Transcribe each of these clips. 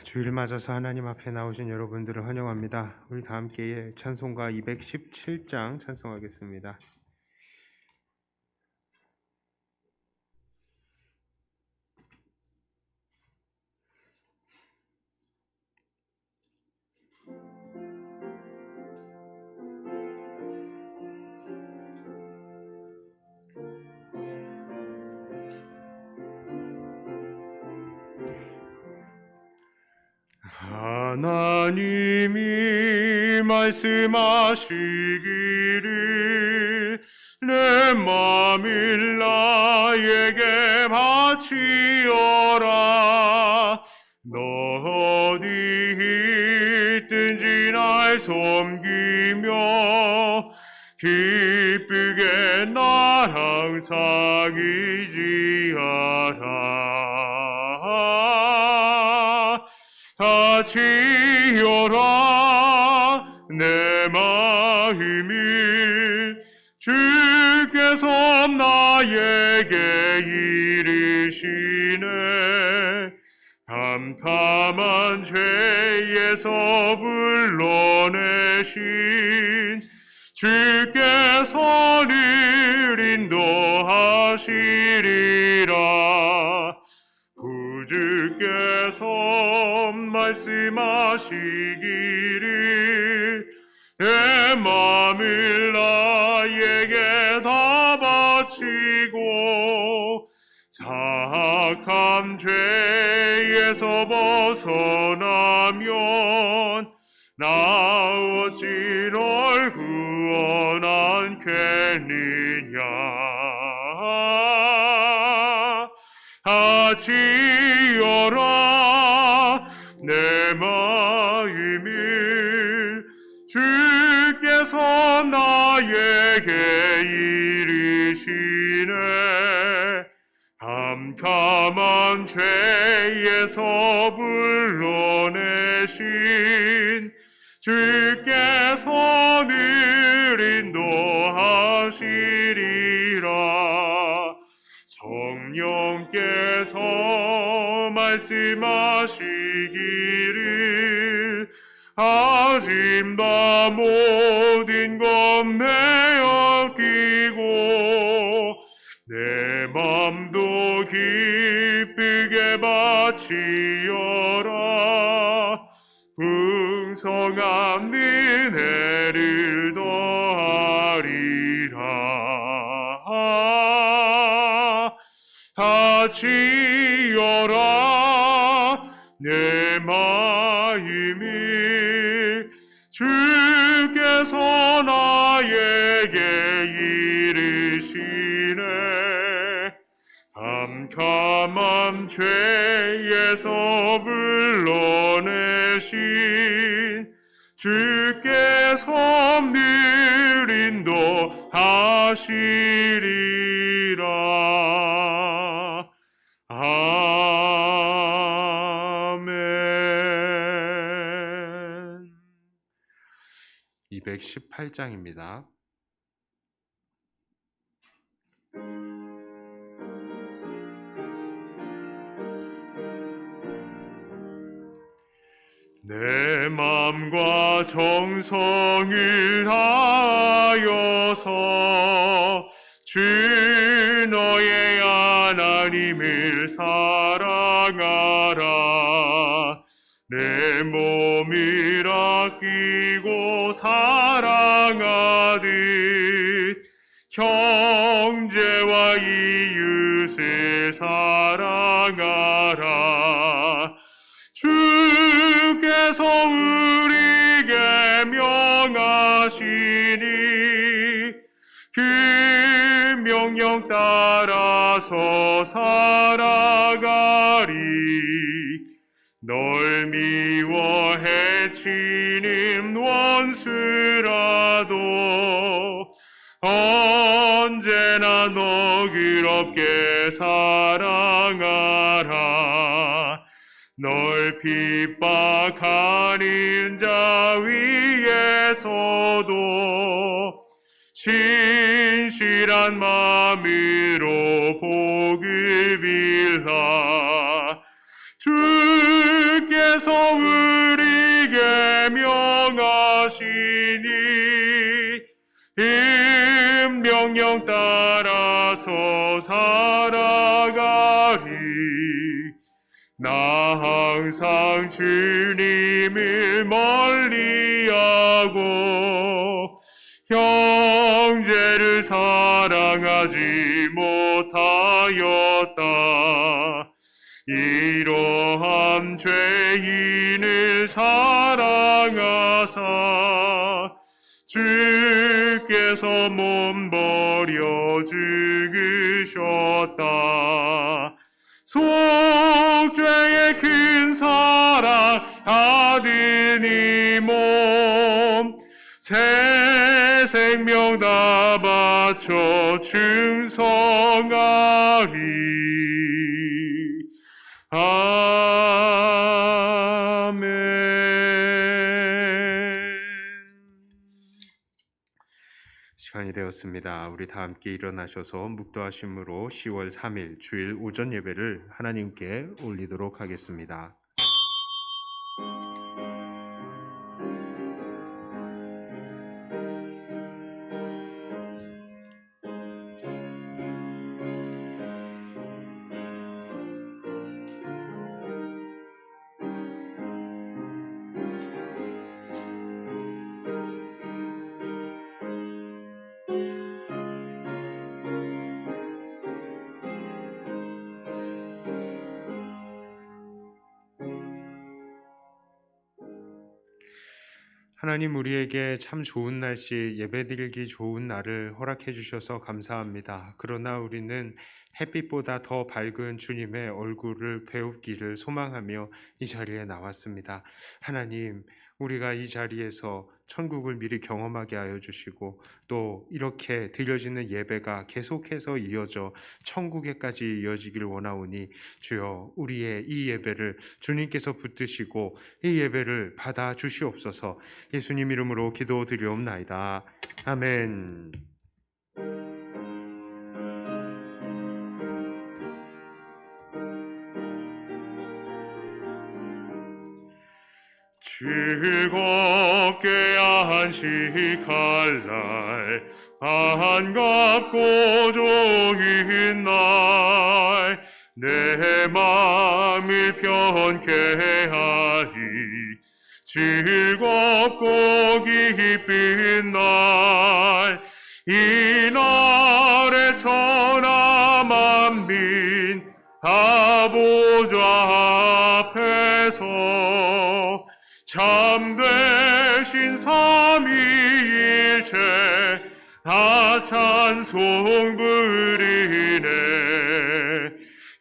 주일 맞아서 하나님 앞에 나오신 여러분들을 환영합니다. 우리 다 함께 찬송가 217장 찬송하겠습니다. 하나님이 말씀하시기를 내 맘을 나에게 바치어라. 너 어디 있든지 날 섬기며 기쁘게 날 항상 의지하라. 바치어라 내 마음을 주께서 나에게 이르시네. 캄캄한 죄에서 불러내신 주께서 늘 인도하시리라. 구주께서 말씀하시기를 내 맘을 나에게 다 바치고 사악한 죄에서 벗어나면 나 어찌 널 구원하겠느냐. 하지어라 내 마음을 주께서 나에게 이르시네. 캄캄한 죄에서 불러내신 주께서 늘 인도하시리라. 성령께서 말씀하시기를 아직도 모든 겁내 어기고 내 맘도 기쁘게 바치어라. 풍성한 은혜를 더하리라. 하지어라 내 마음을 주께서 나에게 이르시네. 캄캄한 죄에서 불러내신 주께서 늘 인도하시리라. 아멘. 218장입니다. 내 맘과 정성을 다하여서 주 너의 하나님을 사랑하라. 내 몸을 아끼고 사랑하듯 형제와 이웃을 사랑하라. 주께서 우리에게 명하시니 그 명령 따라서 살아가리. 널 미워 해치는 원수라도 언제나 너그럽게 사랑하라. 널 핍박하는 자 위에서도 신실한 마음으로 복을 빌라. 주께서 하시니 명령 따라서 살아가리. 나 항상 주님을 멀리하고 형제를 사랑하지 못하였다. 이러한 죄인을 사랑하사 주께서 몸 버려 죽으셨다. 속죄의 큰 사랑 받은 이 몸 새 생명 다 바쳐 충성하리. 아멘. 시간이 되었습니다. 우리 다 함께 일어나셔서 묵도하심으로 10월 3일 주일 오전 예배를 하나님께 올리도록 하겠습니다. 하나님, 우리에게 참 좋은 날씨, 예배드리기 좋은 날을 허락해 주셔서 감사합니다. 그러나 우리는 햇빛보다 더 밝은 주님의 얼굴을 배우기를 소망하며 이 자리에 나왔습니다. 하나님, 우리가 이 자리에서 천국을 미리 경험하게 하여 주시고 또 이렇게 드려지는 예배가 계속해서 이어져 천국에까지 이어지길 원하오니 주여, 우리의 이 예배를 주님께서 붙드시고 이 예배를 받아 주시옵소서. 예수님 이름으로 기도드리옵나이다. 아멘. 즐겁게 안식할 날, 반갑고 좋은 날, 내 마음을 편케 하리. 즐겁고 기쁜 날, 이 날에 천하 만민 아보좌 앞에서 참되신 삼위일체 다 찬송 부르네.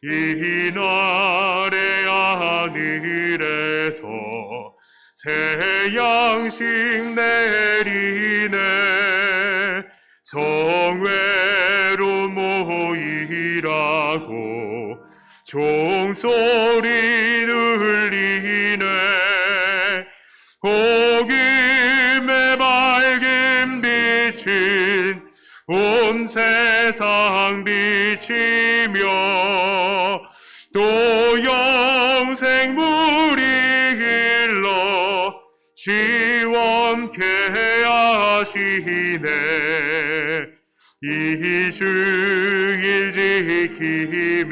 이 날의 하늘에서 새 양식 내리네. 성회로 모이라고 종소리 울리네. 복음의 밝은 빛은 온 세상 비치며 또 영생 물이 흘러 시원케 하시네. 이 주일 지킴으로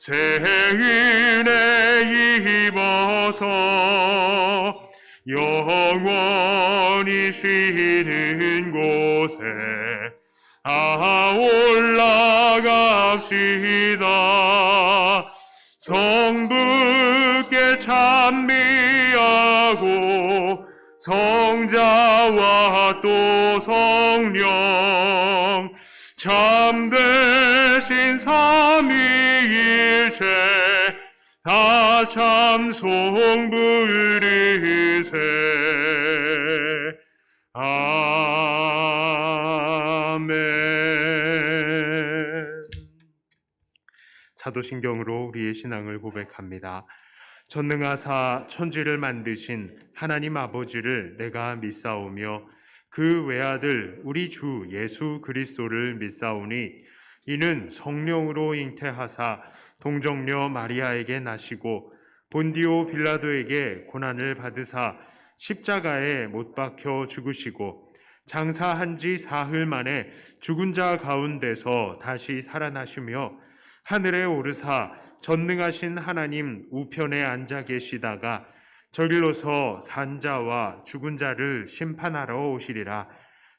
새 은혜 입어서 영원히 쉬는 곳에 올라갑시다. 성부께 찬미하고 성자와 또 성령 참되신 삼위일체 다 찬송 부르세. 아멘. 사도신경으로 우리의 신앙을 고백합니다. 전능하사 천지를 만드신 하나님 아버지를 내가 믿사오며 그 외아들 우리 주 예수 그리스도를 믿사오니 이는 성령으로 잉태하사 동정녀 마리아에게 나시고 본디오 빌라도에게 고난을 받으사 십자가에 못 박혀 죽으시고 장사한 지 사흘 만에 죽은 자 가운데서 다시 살아나시며 하늘에 오르사 전능하신 하나님 우편에 앉아 계시다가 저길로서 산 자와 죽은 자를 심판하러 오시리라.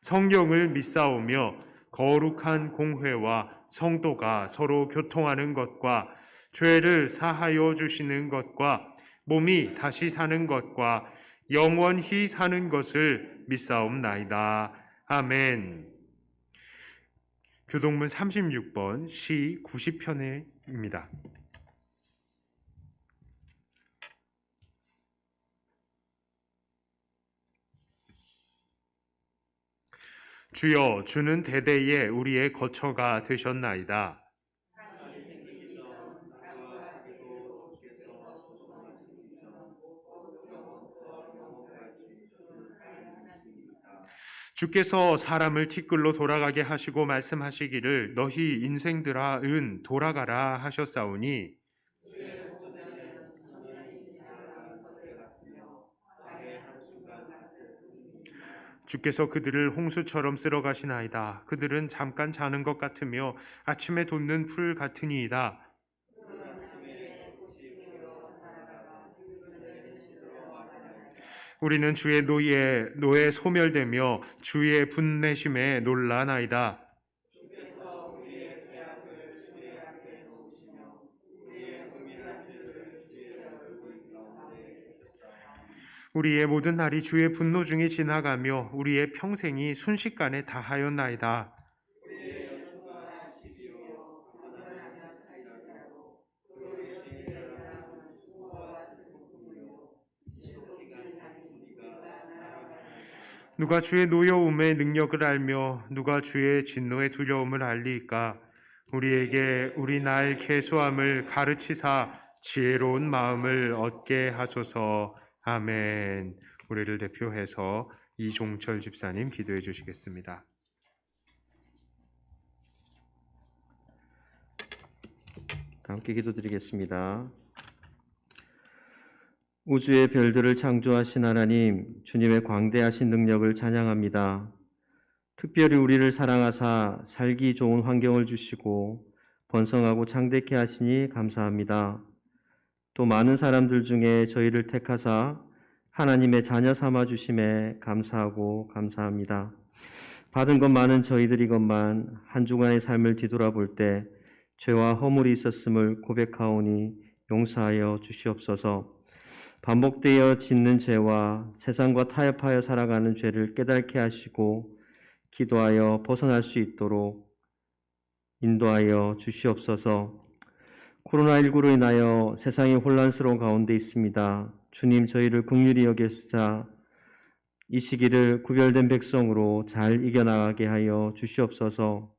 성령을 믿사오며 거룩한 공회와 성도가 서로 교통하는 것과 죄를 사하여 주시는 것과 몸이 다시 사는 것과 영원히 사는 것을 믿사옵나이다. 아멘. 교동문 36번 시 90편입니다. 주여, 주는 대대에 우리의 거처가 되셨나이다. 주께서 사람을 티끌로 돌아가게 하시고 말씀하시기를 너희 인생들아 은 돌아가라 하셨사오니 주께서 그들을 홍수처럼 쓸어가시나이다. 그들은 잠깐 자는 것 같으며 아침에 돋는 풀 같으니이다. 우리는 주의 노에 소멸되며 주의 분내심에 놀라나이다. 우리의 모든 날이 주의 분노 중에 지나가며 우리의 평생이 순식간에 다하였나이다. 누가 주의 노여움의 능력을 알며 누가 주의 진노의 두려움을 알리이까? 우리에게 우리 날 계수함을 가르치사 지혜로운 마음을 얻게 하소서. 아멘. 우리를 대표해서 이종철 집사님 기도해 주시겠습니다. 함께 기도드리겠습니다. 우주의 별들을 창조하신 하나님, 주님의 광대하신 능력을 찬양합니다. 특별히 우리를 사랑하사 살기 좋은 환경을 주시고 번성하고 창대케 하시니 감사합니다. 또 많은 사람들 중에 저희를 택하사 하나님의 자녀 삼아 주심에 감사하고 감사합니다. 받은 것 많은 저희들이건만 한 주간의 삶을 뒤돌아볼 때 죄와 허물이 있었음을 고백하오니 용서하여 주시옵소서. 반복되어 짓는 죄와 세상과 타협하여 살아가는 죄를 깨닫게 하시고 기도하여 벗어날 수 있도록 인도하여 주시옵소서. 코로나19로 인하여 세상이 혼란스러운 가운데 있습니다. 주님, 저희를 긍휼히 여기사 이 시기를 구별된 백성으로 잘 이겨나가게 하여 주시옵소서.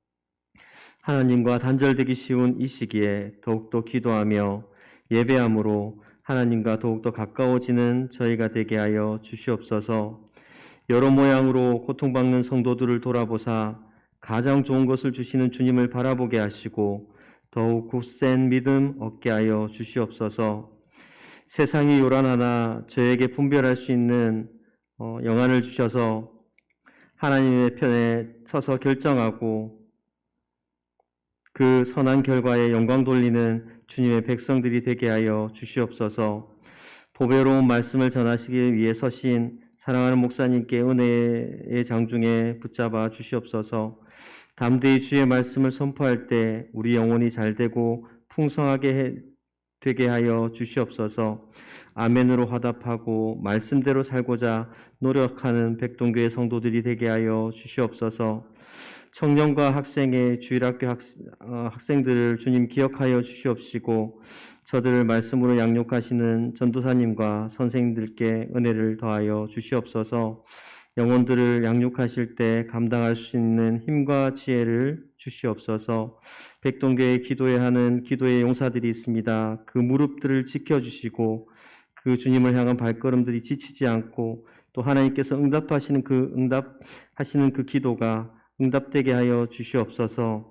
하나님과 단절되기 쉬운 이 시기에 더욱더 기도하며 예배함으로 하나님과 더욱더 가까워지는 저희가 되게 하여 주시옵소서. 여러 모양으로 고통받는 성도들을 돌아보사 가장 좋은 것을 주시는 주님을 바라보게 하시고 더욱 굳센 믿음 얻게 하여 주시옵소서. 세상이 요란하나 저에게 분별할 수 있는 영안을 주셔서 하나님의 편에 서서 결정하고 그 선한 결과에 영광 돌리는 주님의 백성들이 되게 하여 주시옵소서. 보배로운 말씀을 전하시기 위해 서신 사랑하는 목사님께 은혜의 장중에 붙잡아 주시옵소서. 담대히 주의 말씀을 선포할 때 우리 영혼이 잘되고 풍성하게 되게 하여 주시옵소서. 아멘으로 화답하고 말씀대로 살고자 노력하는 백동교회 성도들이 되게 하여 주시옵소서. 청년과 학생의 주일학교 학생들을 주님 기억하여 주시옵시고 저들을 말씀으로 양육하시는 전도사님과 선생님들께 은혜를 더하여 주시옵소서. 영혼들을 양육하실 때 감당할 수 있는 힘과 지혜를 주시옵소서. 백동교회에 기도해야 하는 기도의 용사들이 있습니다. 그 무릎들을 지켜주시고 그 주님을 향한 발걸음들이 지치지 않고 또 하나님께서 응답하시는 그 기도가 응답되게 하여 주시옵소서.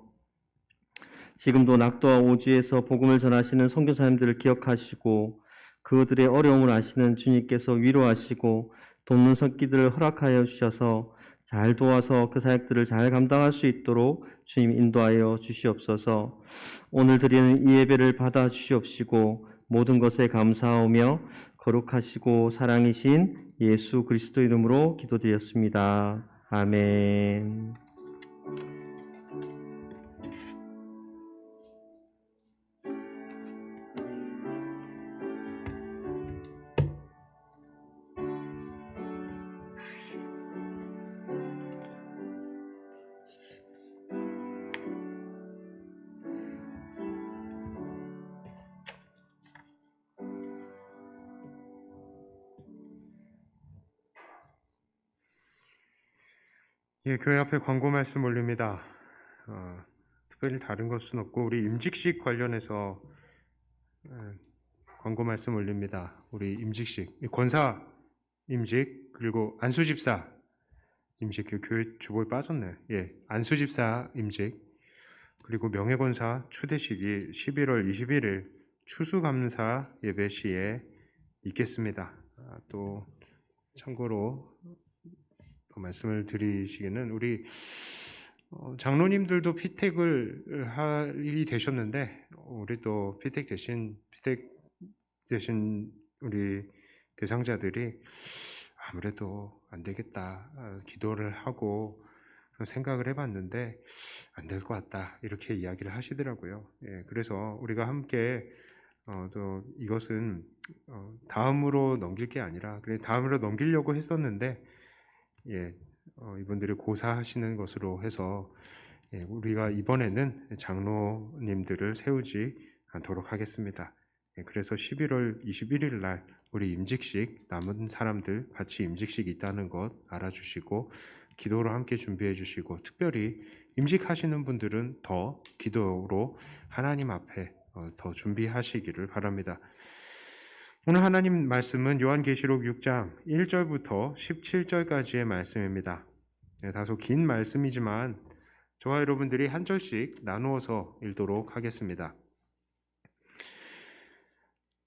지금도 낙도와 오주에서 복음을 전하시는 선교사님들을 기억하시고 그들의 어려움을 아시는 주님께서 위로하시고 돕는 손길들을 허락하여 주셔서 잘 도와서 그 사역들을 잘 감당할 수 있도록 주님 인도하여 주시옵소서. 오늘 드리는 이 예배를 받아 주시옵시고 모든 것에 감사하며 거룩하시고 사랑이신 예수 그리스도 이름으로 기도드렸습니다. 아멘. 예, 교회 앞에 광고 말씀 올립니다. 특별히 다른 것은 없고 우리 임직식 관련해서 광고 말씀 올립니다. 우리 임직식, 권사 임직 그리고 안수집사 임직, 그 교회 주보에 빠졌네. 예, 안수집사 임직 그리고 명예권사 추대식이 11월 21일 추수감사 예배 시에 있겠습니다. 또 참고로 말씀을 드리시기는 우리 장로님들도 피택을 하이 되셨는데 우리 또 피택 되신 우리 대상자들이 아무래도 안 되겠다 기도를 하고 생각을 해봤는데 안 될 것 같다 이렇게 이야기를 하시더라고요. 예, 그래서 우리가 함께 또 이것은 다음으로 넘길 게 아니라 그래 다음으로 넘기려고 했었는데 예, 이분들이 고사하시는 것으로 해서 예, 우리가 이번에는 장로님들을 세우지 않도록 하겠습니다. 예, 그래서 11월 21일 날 우리 임직식 남은 사람들 같이 임직식 있다는 것 알아주시고 기도로 함께 준비해 주시고 특별히 임직하시는 분들은 더 기도로 하나님 앞에 더 준비하시기를 바랍니다. 오늘 하나님 말씀은 요한계시록 6장 1절부터 17절까지의 말씀입니다. 네, 다소 긴 말씀이지만 저와 여러분들이 한 절씩 나누어서 읽도록 하겠습니다.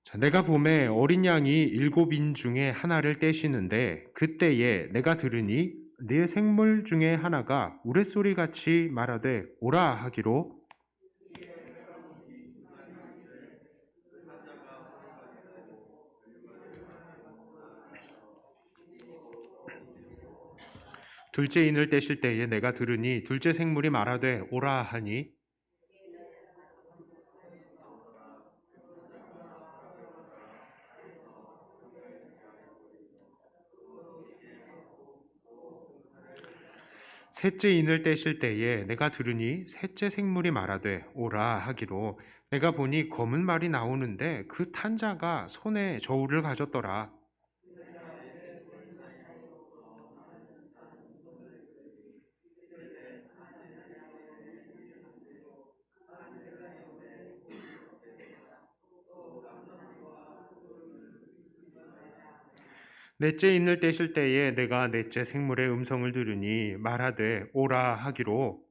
자, 내가 봄에 어린 양이 7인 중에 하나를 떼시는데 그때에 내가 들으니 네 생물 중에 하나가 우레소리같이 말하되 오라 하기로 둘째 인을 떼실 때에 내가 들으니 둘째 생물이 말하되 오라 하니 셋째 인을 떼실 때에 내가 들으니 셋째 생물이 말하되 오라 하기로 내가 보니 검은 말이 나오는데 그 탄 자가 손에 저울을 가졌더라. 넷째 인을 떼실 때에 내가 넷째 생물의 음성을 들으니 말하되 오라 하기로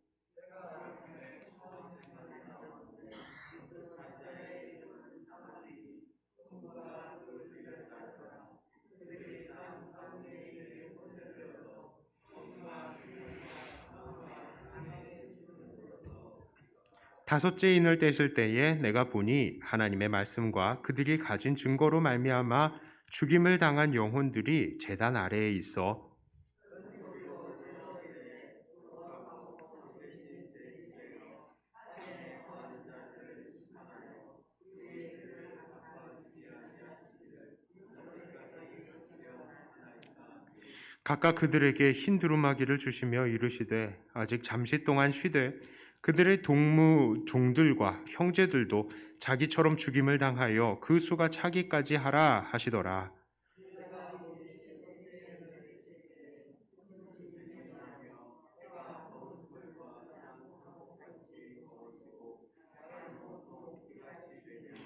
다섯째 인을 떼실 때에 내가 보니 하나님의 말씀과 그들이 가진 증거로 말미암아 죽임을 당한 영혼들이 제단 아래에 있어 각각 그들에게 흰 두루마기를 주시며 이르시되 아직 잠시 동안 쉬되 그들의 동무 종들과 형제들도 자기처럼 죽임을 당하여 그 수가 차기까지 하라 하시더라.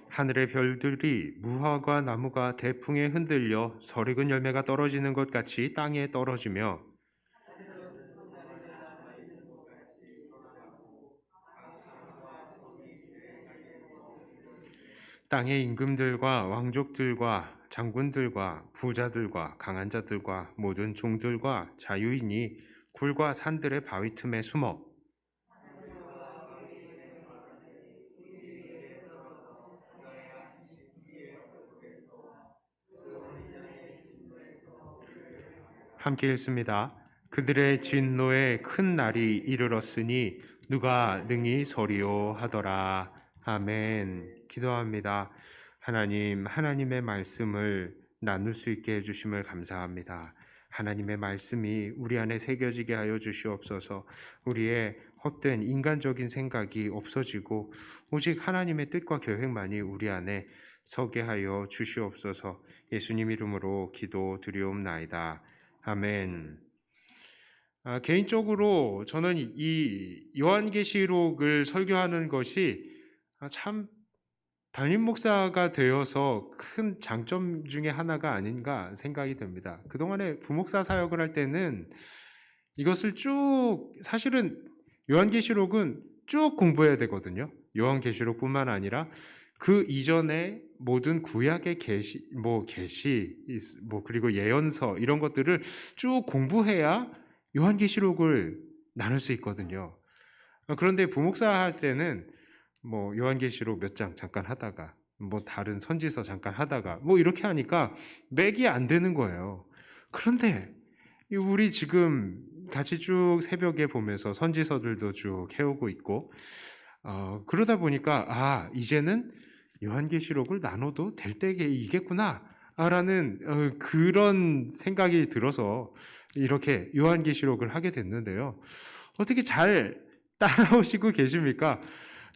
하늘의 별들이 무화과 나무가 대풍에 흔들려 설익은 열매가 떨어지는 것 같이 땅에 떨어지며 땅의 임금들과 왕족들과 장군들과 부자들과 강한 자들과 모든 종들과 자유인이 굴과 산들의 바위 틈에 숨어 함께 읽습니다. 그들의 진노의 큰 날이 이르렀으니 누가 능히 서리요 하더라. 아멘. 기도합니다. 하나님, 하나님의 말씀을 나눌 수 있게 해주심을 감사합니다. 하나님의 말씀이 우리 안에 새겨지게 하여 주시옵소서. 우리의 헛된 인간적인 생각이 없어지고 오직 하나님의 뜻과 계획만이 우리 안에 서게 하여 주시옵소서. 예수님 이름으로 기도드리옵나이다. 아멘. 개인적으로 저는 이 요한계시록을 설교하는 것이 참 담임 목사가 되어서 큰 장점 중에 하나가 아닌가 생각이 됩니다. 그동안에 부목사 사역을 할 때는 이것을 쭉 사실은 요한계시록은 쭉 공부해야 되거든요. 요한계시록뿐만 아니라 그 이전에 모든 구약의 계시, 그리고 예언서 이런 것들을 쭉 공부해야 요한계시록을 나눌 수 있거든요. 그런데 부목사 할 때는 요한계시록 몇 장 잠깐 하다가 다른 선지서 잠깐 하다가 이렇게 하니까 맥이 안 되는 거예요. 그런데 우리 지금 같이 쭉 새벽에 보면서 선지서들도 쭉 해오고 있고 그러다 보니까 이제는 요한계시록을 나눠도 될 때이겠구나 라는 그런 생각이 들어서 이렇게 요한계시록을 하게 됐는데요. 어떻게 잘 따라오시고 계십니까?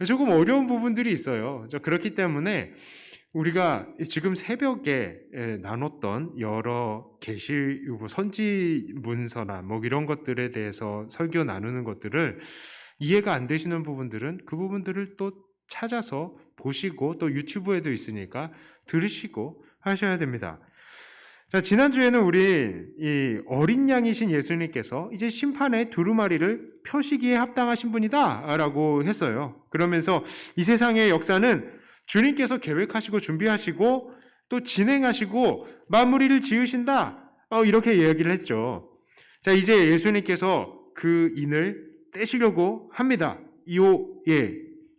조금 어려운 부분들이 있어요. 그렇기 때문에 우리가 지금 새벽에 나눴던 여러 계시 선지 문서나 이런 것들에 대해서 설교 나누는 것들을 이해가 안 되시는 부분들은 그 부분들을 또 찾아서 보시고 또 유튜브에도 있으니까 들으시고 하셔야 됩니다. 자, 지난주에는 우리 이 어린 양이신 예수님께서 이제 심판의 두루마리를 펴시기에 합당하신 분이다 라고 했어요. 그러면서 이 세상의 역사는 주님께서 계획하시고 준비하시고 또 진행하시고 마무리를 지으신다 이렇게 이야기를 했죠. 자, 이제 예수님께서 그 인을 떼시려고 합니다.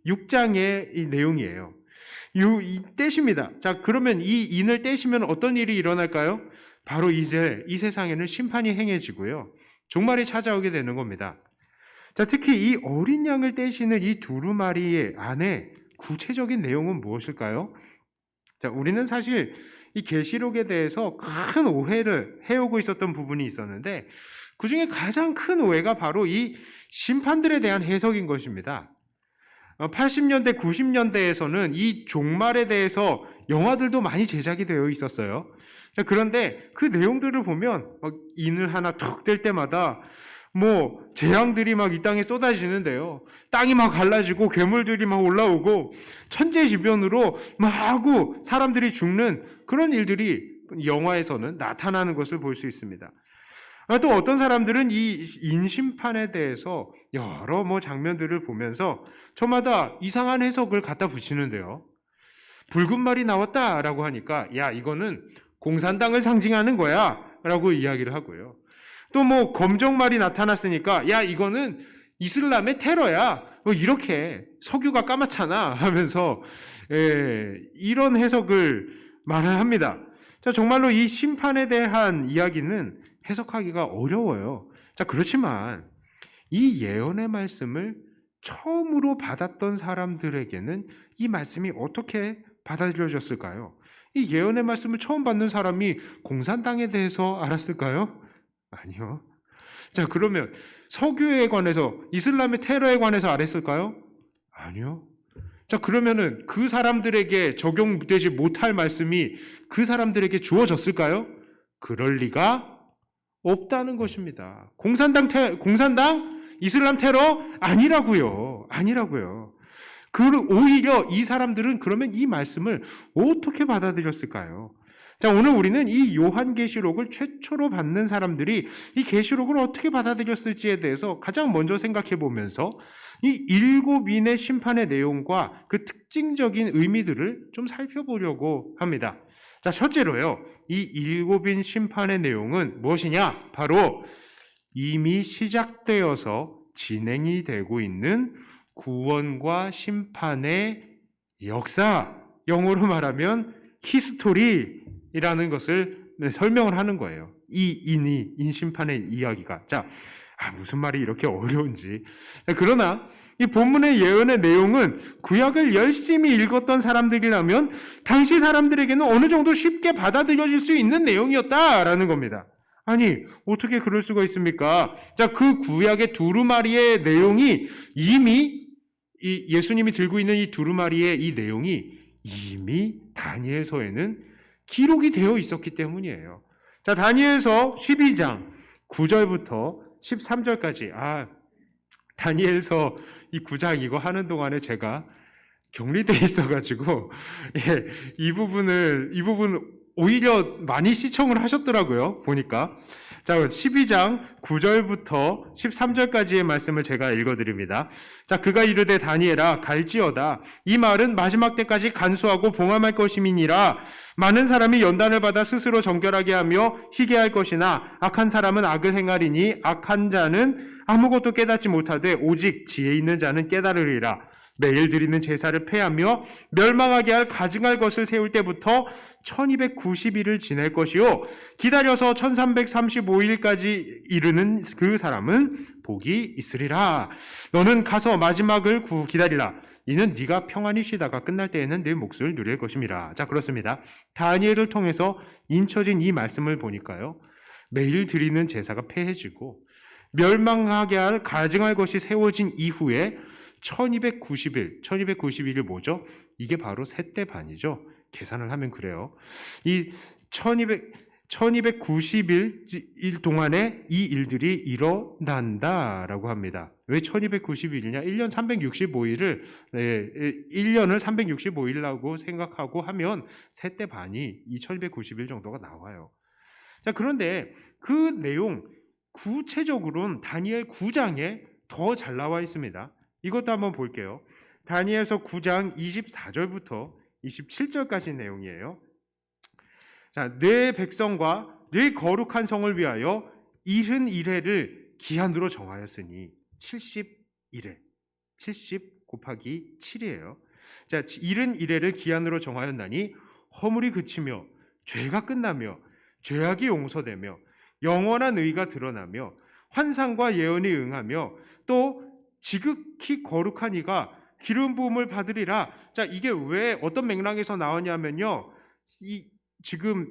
6장의 이 내용이에요. 떼십니다. 자, 그러면 이 인을 떼시면 어떤 일이 일어날까요? 바로 이제 이 세상에는 심판이 행해지고요. 종말이 찾아오게 되는 겁니다. 자, 특히 이 어린 양을 떼시는 이 두루마리 안에 구체적인 내용은 무엇일까요? 자, 우리는 사실 이 계시록에 대해서 큰 오해를 해오고 있었던 부분이 있었는데 그 중에 가장 큰 오해가 바로 이 심판들에 대한 해석인 것입니다. 80년대, 90년대에서는 이 종말에 대해서 영화들도 많이 제작이 되어 있었어요. 자, 그런데 그 내용들을 보면 인을 하나 툭 뗄 때마다 재앙들이 이 땅에 쏟아지는데요. 땅이 갈라지고 괴물들이 올라오고 천재지변으로 하고 사람들이 죽는 그런 일들이 영화에서는 나타나는 것을 볼 수 있습니다. 또 어떤 사람들은 이 인심판에 대해서 여러 장면들을 보면서 저마다 이상한 해석을 갖다 붙이는데요. 붉은 말이 나왔다라고 하니까 이거는 공산당을 상징하는 거야 라고 이야기를 하고요. 또 검정 말이 나타났으니까 이거는 이슬람의 테러야 이렇게 석유가 까맣잖아 하면서 이런 해석을 말을 합니다. 자, 정말로 이 심판에 대한 이야기는 해석하기가 어려워요. 자, 그렇지만 이 예언의 말씀을 처음으로 받았던 사람들에게는 이 말씀이 어떻게 받아들여졌을까요? 이 예언의 말씀을 처음 받는 사람이 공산당에 대해서 알았을까요? 아니요. 자, 그러면 석유에 관해서, 이슬람의 테러에 관해서 알았을까요? 아니요. 자, 그러면은 그 사람들에게 적용되지 못할 말씀이 그 사람들에게 주어졌을까요? 그럴 리가 없다는 것입니다. 공산당 이슬람 테러 아니라고요. 오히려 이 사람들은 그러면 이 말씀을 어떻게 받아들였을까요? 자, 오늘 우리는 이 요한계시록을 최초로 받는 사람들이 이 계시록을 어떻게 받아들였을지에 대해서 가장 먼저 생각해 보면서 이 7인의 심판의 내용과 그 특징적인 의미들을 좀 살펴보려고 합니다. 자, 첫째로요. 이 일곱인 심판의 내용은 무엇이냐? 바로 이미 시작되어서 진행이 되고 있는 구원과 심판의 역사, 영어로 말하면 히스토리라는 것을 설명을 하는 거예요. 인심판의 이야기가. 자, 무슨 말이 이렇게 어려운지. 그러나 이 본문의 예언의 내용은 구약을 열심히 읽었던 사람들이라면 당시 사람들에게는 어느 정도 쉽게 받아들여질 수 있는 내용이었다라는 겁니다. 아니, 어떻게 그럴 수가 있습니까? 자, 그 구약의 두루마리의 내용이 이미 예수님이 들고 있는 이 두루마리의 이 내용이 이미 다니엘서에는 기록이 되어 있었기 때문이에요. 자, 다니엘서 12장 9절부터 13절까지. 다니엘서 이 9장 이거 하는 동안에 제가 격리돼 있어가지고, 이 부분 오히려 많이 시청을 하셨더라고요, 보니까. 자, 12장 9절부터 13절까지의 말씀을 제가 읽어드립니다. 자, 그가 이르되 다니엘아 갈지어다. 이 말은 마지막 때까지 간수하고 봉함할 것임이니라. 많은 사람이 연단을 받아 스스로 정결하게 하며 희게 할 것이나 악한 사람은 악을 행하리니 악한 자는 아무것도 깨닫지 못하되 오직 지혜 있는 자는 깨달으리라. 매일 드리는 제사를 폐하며 멸망하게 할 가증할 것을 세울 때부터 1290일을 지낼 것이요 기다려서 1335일까지 이르는 그 사람은 복이 있으리라. 너는 가서 마지막을 기다리라. 이는 네가 평안히 쉬다가 끝날 때에는 내 몫을 누릴 것임이라. 자, 그렇습니다. 다니엘을 통해서 인쳐진 이 말씀을 보니까요, 매일 드리는 제사가 폐해지고 멸망하게 할 가증할 것이 세워진 이후에 1290일이 뭐죠? 이게 바로 세대 반이죠. 계산을 하면 그래요. 이 1290일 동안에 이 일들이 일어난다라고 합니다. 왜 1290일이냐? 1년 365일을 1년을 365일이라고 생각하고 하면 세대 반이 이 1290일 정도가 나와요. 자, 그런데 그 내용 구체적으로는 다니엘 9장에 더 잘 나와 있습니다. 이것도 한번 볼게요. 다니엘서 9장 24절부터 27절까지 내용이에요. 자, 내 백성과 내 거룩한 성을 위하여 71회를 기한으로 정하였으니 71회, 70 곱하기 7이에요. 자, 71회를 기한으로 정하였나니 허물이 그치며 죄가 끝나며 죄악이 용서되며 영원한 의가 드러나며 환상과 예언이 응하며 또 지극히 거룩한 이가 기름 부음을 받으리라. 자, 이게 왜 어떤 맥락에서 나오냐면요, 지금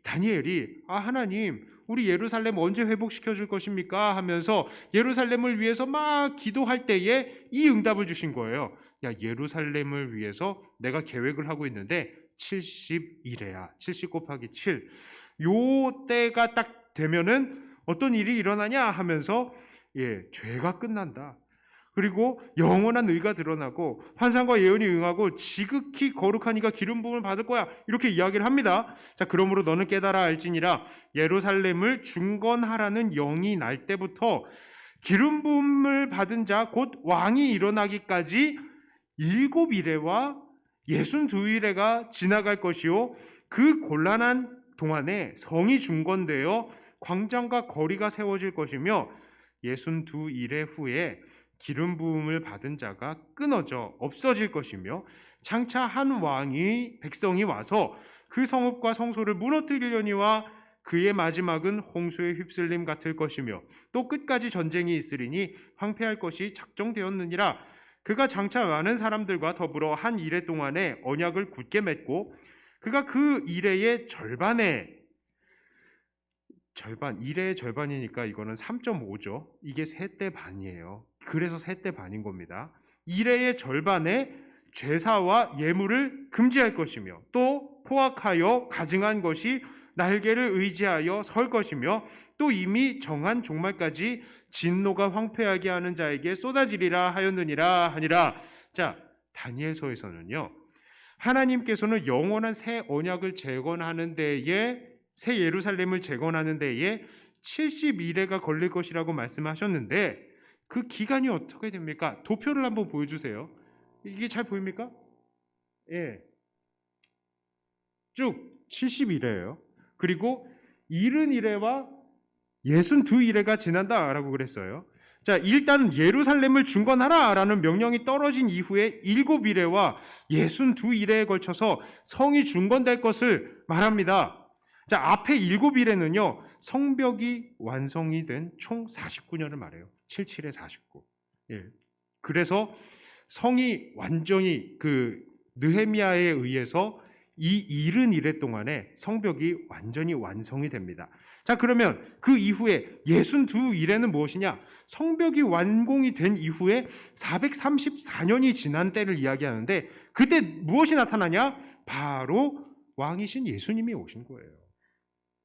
다니엘이 하나님 우리 예루살렘 언제 회복시켜 줄 것입니까? 하면서 예루살렘을 위해서 막 기도할 때에 이 응답을 주신 거예요. 야, 예루살렘을 위해서 내가 계획을 하고 있는데 71회야. 70 곱하기 7. 요 때가 딱 되면은 어떤 일이 일어나냐 하면서 죄가 끝난다. 그리고 영원한 의가 드러나고 환상과 예언이 응하고 지극히 거룩한 이가 기름 부음을 받을 거야. 이렇게 이야기를 합니다. 자, 그러므로 너는 깨달아 알지니라. 예루살렘을 중건하라는 영이 날 때부터 기름 부음을 받은 자 곧 왕이 일어나기까지 7일에와 62일에가 지나갈 것이요 그 곤란한 동안에 성이 중건되어 광장과 거리가 세워질 것이며 62일의 후에 기름 부음을 받은 자가 끊어져 없어질 것이며 장차 한 왕이 백성이 와서 그 성읍과 성소를 무너뜨리려니와 그의 마지막은 홍수의 휩쓸림 같을 것이며 또 끝까지 전쟁이 있으리니 황폐할 것이 작정되었느니라. 그가 장차 많은 사람들과 더불어 한 이래 동안에 언약을 굳게 맺고 그가 그 이래의 이래의 절반이니까 이거는 3.5죠. 이게 세대 반이에요. 그래서 세대 반인 겁니다. 이래의 절반에 죄사와 예물을 금지할 것이며 또 포악하여 가증한 것이 날개를 의지하여 설 것이며 또 이미 정한 종말까지 진노가 황폐하게 하는 자에게 쏟아지리라 하였느니라 하니라. 자, 다니엘서에서는요, 하나님께서는 영원한 새 언약을 재건하는 데에, 새 예루살렘을 재건하는 데에 71회가 걸릴 것이라고 말씀하셨는데 그 기간이 어떻게 됩니까? 도표를 한번 보여주세요. 이게 잘 보입니까? 예. 쭉 70일에요. 그리고 70일에와 62일에가 지난다라고 그랬어요. 자, 일단 예루살렘을 중건하라라는 명령이 떨어진 이후에 7일에와 62일에 걸쳐서 성이 중건될 것을 말합니다. 자, 앞에 7일에는요, 성벽이 완성이 된 총 49년을 말해요. 77에 49. 예. 그래서 성이 완전히 느헤미야에 의해서 이 70일에 동안에 성벽이 완전히 완성이 됩니다. 자, 그러면 그 이후에 62일에는 무엇이냐? 성벽이 완공이 된 이후에 434년이 지난 때를 이야기하는데 그때 무엇이 나타나냐? 바로 왕이신 예수님이 오신 거예요.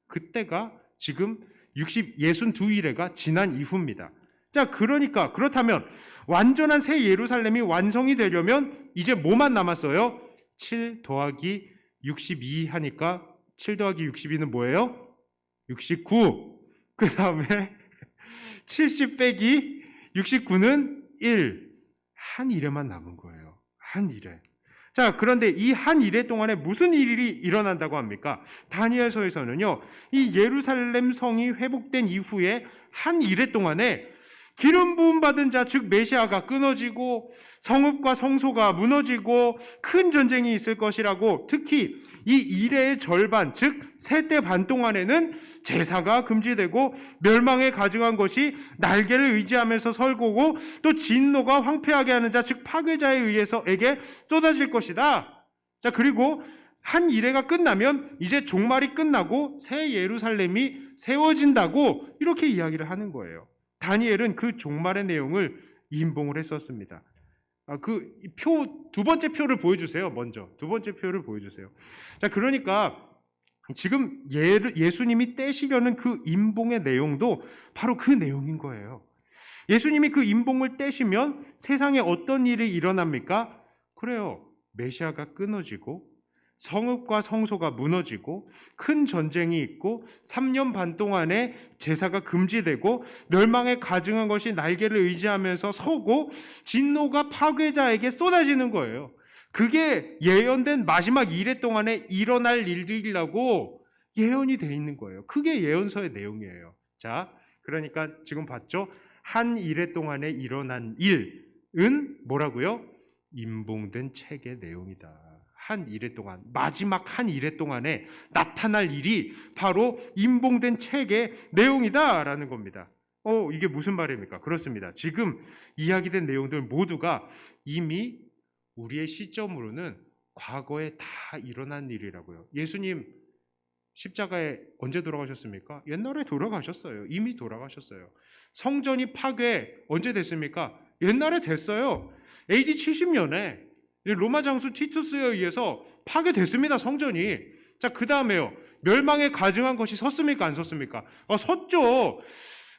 그때가 지금 62일에가 지난 이후입니다. 자, 그러니까 그렇다면 완전한 새 예루살렘이 완성이 되려면 이제 뭐만 남았어요? 7 더하기 62 하니까 7 더하기 62는 뭐예요? 69. 그 다음에 70 빼기 69는 1. 한 일에만 남은 거예요. 한 일에. 자, 그런데 이 한 일에 동안에 무슨 일이 일어난다고 합니까? 다니엘서에서는요, 이 예루살렘 성이 회복된 이후에 한 일에 동안에 기름 부음 받은 자, 즉 메시아가 끊어지고 성읍과 성소가 무너지고 큰 전쟁이 있을 것이라고, 특히 이 일의 절반, 즉 세대 반 동안에는 제사가 금지되고 멸망에 가증한 것이 날개를 의지하면서 설고고 또 진노가 황폐하게 하는 자, 즉 파괴자에 의해서에게 쏟아질 것이다. 자, 그리고 한 일회가 끝나면 이제 종말이 끝나고 새 예루살렘이 세워진다고 이렇게 이야기를 하는 거예요. 다니엘은 그 종말의 내용을 임봉을 했었습니다. 두 번째 표를 보여주세요. 먼저 두 번째 표를 보여주세요. 자, 그러니까 지금 예수님이 떼시려는 그 임봉의 내용도 바로 그 내용인 거예요. 예수님이 그 임봉을 떼시면 세상에 어떤 일이 일어납니까? 그래요. 메시아가 끊어지고 성읍과 성소가 무너지고 큰 전쟁이 있고 3년 반 동안에 제사가 금지되고 멸망에 가증한 것이 날개를 의지하면서 서고 진노가 파괴자에게 쏟아지는 거예요. 그게 예언된 마지막 일회 동안에 일어날 일들이라고 예언이 되어 있는 거예요. 그게 예언서의 내용이에요. 자, 그러니까 지금 봤죠? 한 일회 동안에 일어난 일은 뭐라고요? 임봉된 책의 내용이다. 한 일회 동안, 마지막 한 일회 동안에 나타날 일이 바로 임봉된 책의 내용이다라는 겁니다. 이게 무슨 말입니까? 그렇습니다. 지금 이야기된 내용들 모두가 이미 우리의 시점으로는 과거에 다 일어난 일이라고요. 예수님 십자가에 언제 돌아가셨습니까? 옛날에 돌아가셨어요. 이미 돌아가셨어요. 성전이 파괴 언제 됐습니까? 옛날에 됐어요. AD 70년에 로마 장수 티투스에 의해서 파괴됐습니다. 성전이. 자, 그 다음에요. 멸망에 가증한 것이 섰습니까? 안 섰습니까? 섰죠.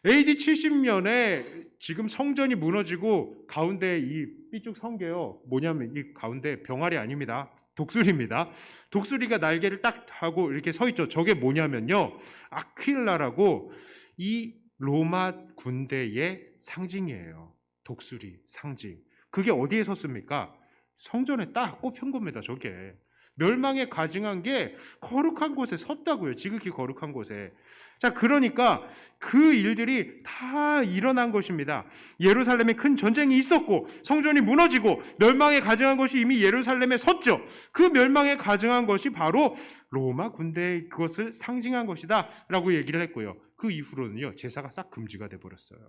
AD 70년에 지금 성전이 무너지고 가운데 이 삐쭉 선 게요. 뭐냐면 이 가운데 병아리 아닙니다. 독수리입니다. 독수리가 날개를 딱 하고 이렇게 서 있죠. 저게 뭐냐면요. 아퀴라라고 이 로마 군대의 상징이에요. 독수리 상징. 그게 어디에 섰습니까? 성전에 딱 꼽힌 겁니다. 저게. 멸망에 가증한 게 거룩한 곳에 섰다고요. 지극히 거룩한 곳에. 자, 그러니까 그 일들이 다 일어난 것입니다. 예루살렘에 큰 전쟁이 있었고 성전이 무너지고 멸망에 가증한 것이 이미 예루살렘에 섰죠. 그 멸망에 가증한 것이 바로 로마 군대의 그것을 상징한 것이다 라고 얘기를 했고요. 그 이후로는요, 제사가 싹 금지가 돼버렸어요.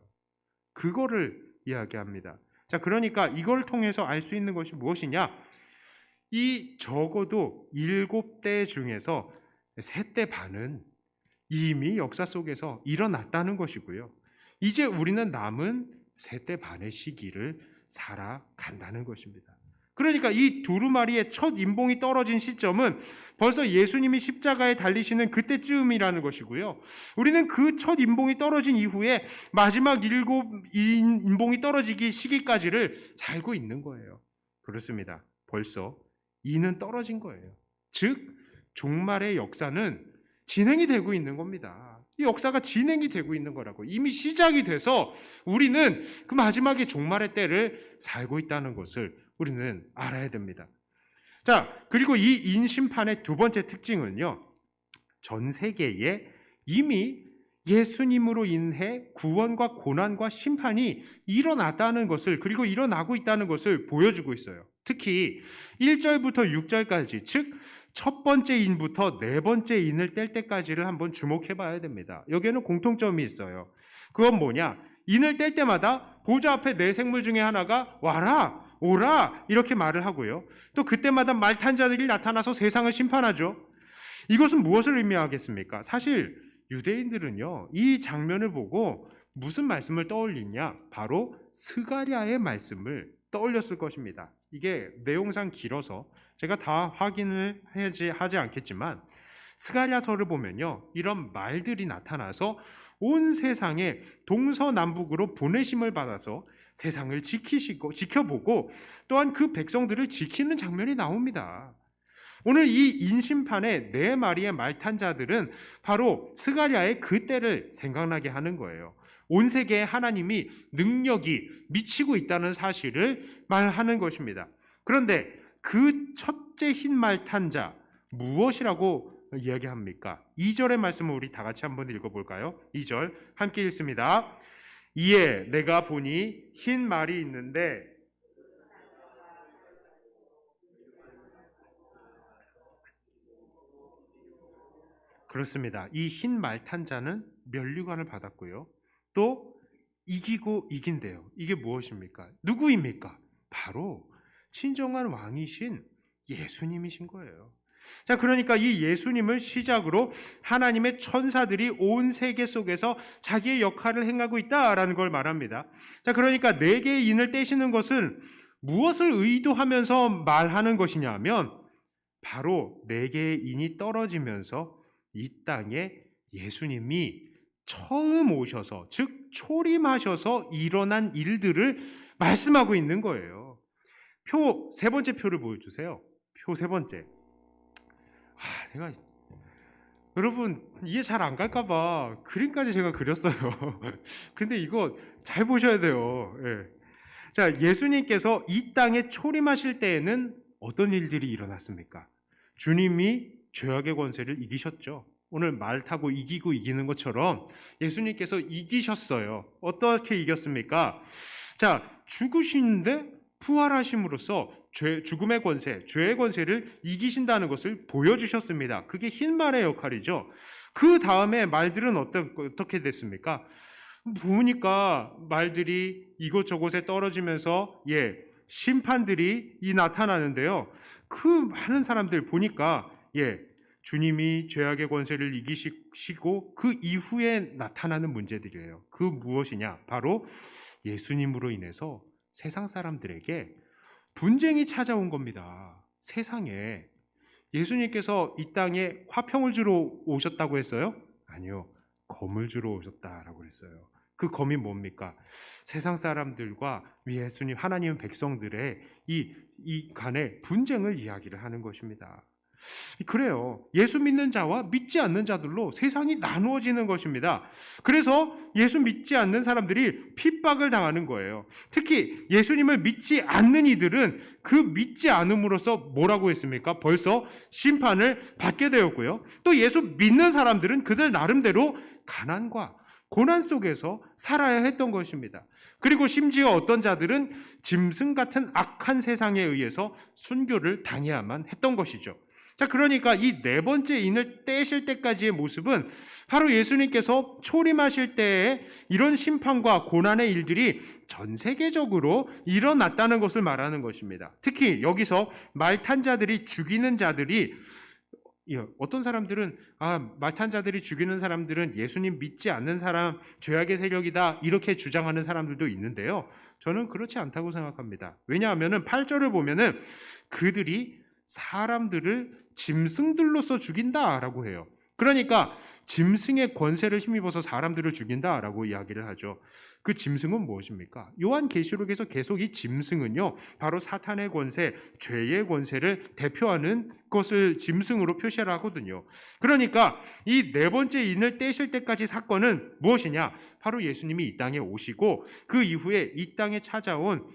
그거를 이야기합니다. 자, 그러니까 이걸 통해서 알 수 있는 것이 무엇이냐? 이 적어도 7대 중에서 3대 반은 이미 역사 속에서 일어났다는 것이고요. 이제 우리는 남은 3대 반의 시기를 살아간다는 것입니다. 그러니까 이 두루마리의 첫 임봉이 떨어진 시점은 벌써 예수님이 십자가에 달리시는 그때쯤이라는 것이고요. 우리는 그 첫 임봉이 떨어진 이후에 마지막 7 임봉이 떨어지기 시기까지를 살고 있는 거예요. 그렇습니다. 벌써 이는 떨어진 거예요. 즉 종말의 역사는 진행이 되고 있는 겁니다. 이 역사가 진행이 되고 있는 거라고. 이미 시작이 돼서 우리는 그 마지막에 종말의 때를 살고 있다는 것을 우리는 알아야 됩니다. 자, 그리고 이 인심판의 두 번째 특징은요. 전 세계에 이미 예수님으로 인해 구원과 고난과 심판이 일어났다는 것을, 그리고 일어나고 있다는 것을 보여주고 있어요. 특히 1절부터 6절까지, 즉 첫 번째 인부터 네 번째 인을 뗄 때까지를 한번 주목해 봐야 됩니다. 여기에는 공통점이 있어요. 그건 뭐냐? 인을 뗄 때마다 보좌 앞에 네 생물 중에 하나가 와라, 오라 이렇게 말을 하고요. 또 그때마다 말 탄 자들이 나타나서 세상을 심판하죠. 이것은 무엇을 의미하겠습니까? 사실 유대인들은요, 이 장면을 보고 무슨 말씀을 떠올리냐? 바로 스가랴의 말씀을 떠올렸을 것입니다. 이게 내용상 길어서 제가 다 확인을 하지 않겠지만, 스가랴서를 보면요, 이런 말들이 나타나서 온 세상에 동서남북으로 보내심을 받아서 세상을 지켜보고 또한 그 백성들을 지키는 장면이 나옵니다. 오늘 이 인심판의 네 마리의 말탄 자들은 바로 스가랴의 그 때를 생각나게 하는 거예요. 온 세계에 하나님이 능력이 미치고 있다는 사실을 말하는 것입니다. 그런데 그 첫째 흰 말탄 자 무엇이라고 이야기합니까? 2절의 말씀을 우리 다 같이 한번 읽어볼까요? 2절 함께 읽습니다. 이에 내가 보니 흰 말이 있는데 그렇습니다. 이 흰 말탄 자는 면류관을 받았고요. 또 이기고 이긴대요. 이게 무엇입니까? 누구입니까? 바로 친정한 왕이신 예수님이신 거예요. 자, 그러니까 이 예수님을 시작으로 하나님의 천사들이 온 세계 속에서 자기의 역할을 행하고 있다라는 걸 말합니다. 자, 그러니까 네 개의 인을 떼시는 것은 무엇을 의도하면서 말하는 것이냐면 바로 네 개의 인이 떨어지면서 이 땅에 예수님이 처음 오셔서, 즉 초림하셔서 일어난 일들을 말씀하고 있는 거예요. 세 번째 표를 보여주세요. 표 세 번째. 제가 여러분 이해 잘 안 갈까봐 그림까지 제가 그렸어요. 근데 이거 잘 보셔야 돼요. 예. 자, 예수님께서 이 땅에 초림하실 때에는 어떤 일들이 일어났습니까? 주님이 죄악의 권세를 이기셨죠. 오늘 말 타고 이기고 이기는 것처럼 예수님께서 이기셨어요. 어떻게 이겼습니까? 자, 죽으시는데 부활하심으로써 죽음의 권세, 죄의 권세를 이기신다는 것을 보여주셨습니다. 그게 흰 말의 역할이죠. 그 다음에 말들은 어떻게 됐습니까? 보니까 말들이 이곳저곳에 떨어지면서 심판들이 나타나는데요. 그 많은 사람들 보니까 주님이 죄악의 권세를 이기시고 그 이후에 나타나는 문제들이에요. 그 무엇이냐? 바로 예수님으로 인해서 세상 사람들에게 분쟁이 찾아온 겁니다. 세상에. 예수님께서 이 땅에 화평을 주러 오셨다고 했어요? 아니요. 검을 주러 오셨다라고 했어요. 그 검이 뭡니까? 세상 사람들과 예수님, 하나님 백성들의 이 간의 분쟁을 이야기를 하는 것입니다. 그래요. 예수 믿는 자와 믿지 않는 자들로 세상이 나누어지는 것입니다. 그래서 예수 믿지 않는 사람들이 핍박을 당하는 거예요. 특히 예수님을 믿지 않는 이들은 그 믿지 않음으로써 뭐라고 했습니까? 벌써 심판을 받게 되었고요. 또 예수 믿는 사람들은 그들 나름대로 가난과 고난 속에서 살아야 했던 것입니다. 그리고 심지어 어떤 자들은 짐승 같은 악한 세상에 의해서 순교를 당해야만 했던 것이죠. 자, 그러니까 이 네 번째 인을 떼실 때까지의 모습은 바로 예수님께서 초림하실 때에 이런 심판과 고난의 일들이 전 세계적으로 일어났다는 것을 말하는 것입니다. 특히 여기서 말탄 자들이 죽이는 자들이 어떤 사람들은 말탄 자들이 죽이는 사람들은 예수님 믿지 않는 사람, 죄악의 세력이다 이렇게 주장하는 사람들도 있는데요. 저는 그렇지 않다고 생각합니다. 왜냐하면 8절을 보면은 그들이 사람들을 짐승들로서 죽인다라고 해요. 그러니까 짐승의 권세를 힘입어서 사람들을 죽인다라고 이야기를 하죠. 그 짐승은 무엇입니까? 요한계시록에서 계속 이 짐승은요, 바로 사탄의 권세, 죄의 권세를 대표하는 것을 짐승으로 표시를 하거든요. 그러니까 이 네 번째 인을 떼실 때까지 사건은 무엇이냐? 바로 예수님이 이 땅에 오시고 그 이후에 이 땅에 찾아온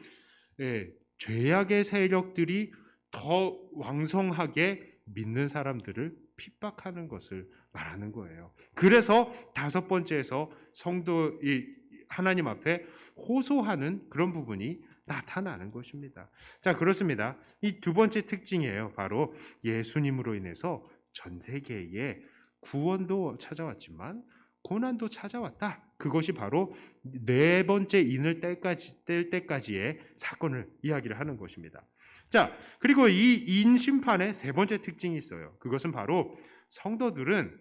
죄악의 세력들이 더 왕성하게 믿는 사람들을 핍박하는 것을 말하는 거예요. 그래서 다섯 번째에서 성도이 하나님 앞에 호소하는 그런 부분이 나타나는 것입니다. 자, 그렇습니다. 이 두 번째 특징이에요. 바로 예수님으로 인해서 전 세계에 구원도 찾아왔지만 고난도 찾아왔다. 그것이 바로 네 번째 인을 뗄 때까지의 사건을 이야기를 하는 것입니다. 자, 그리고 이 인 심판의 세 번째 특징이 있어요. 그것은 바로 성도들은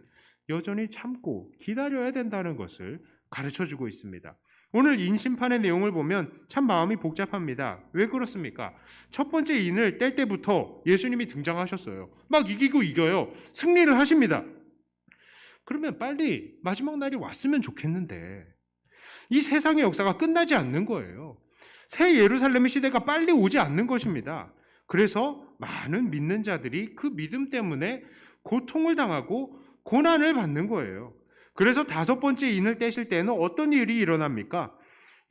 여전히 참고 기다려야 된다는 것을 가르쳐 주고 있습니다. 오늘 인 심판의 내용을 보면 참 마음이 복잡합니다. 왜 그렇습니까? 첫 번째 인을 뗄 때부터 예수님이 등장하셨어요. 막 이기고 이겨요. 승리를 하십니다. 그러면 빨리 마지막 날이 왔으면 좋겠는데 이 세상의 역사가 끝나지 않는 거예요. 새 예루살렘의 시대가 빨리 오지 않는 것입니다. 그래서 많은 믿는 자들이 그 믿음 때문에 고통을 당하고 고난을 받는 거예요. 그래서 다섯 번째 인을 떼실 때는 어떤 일이 일어납니까?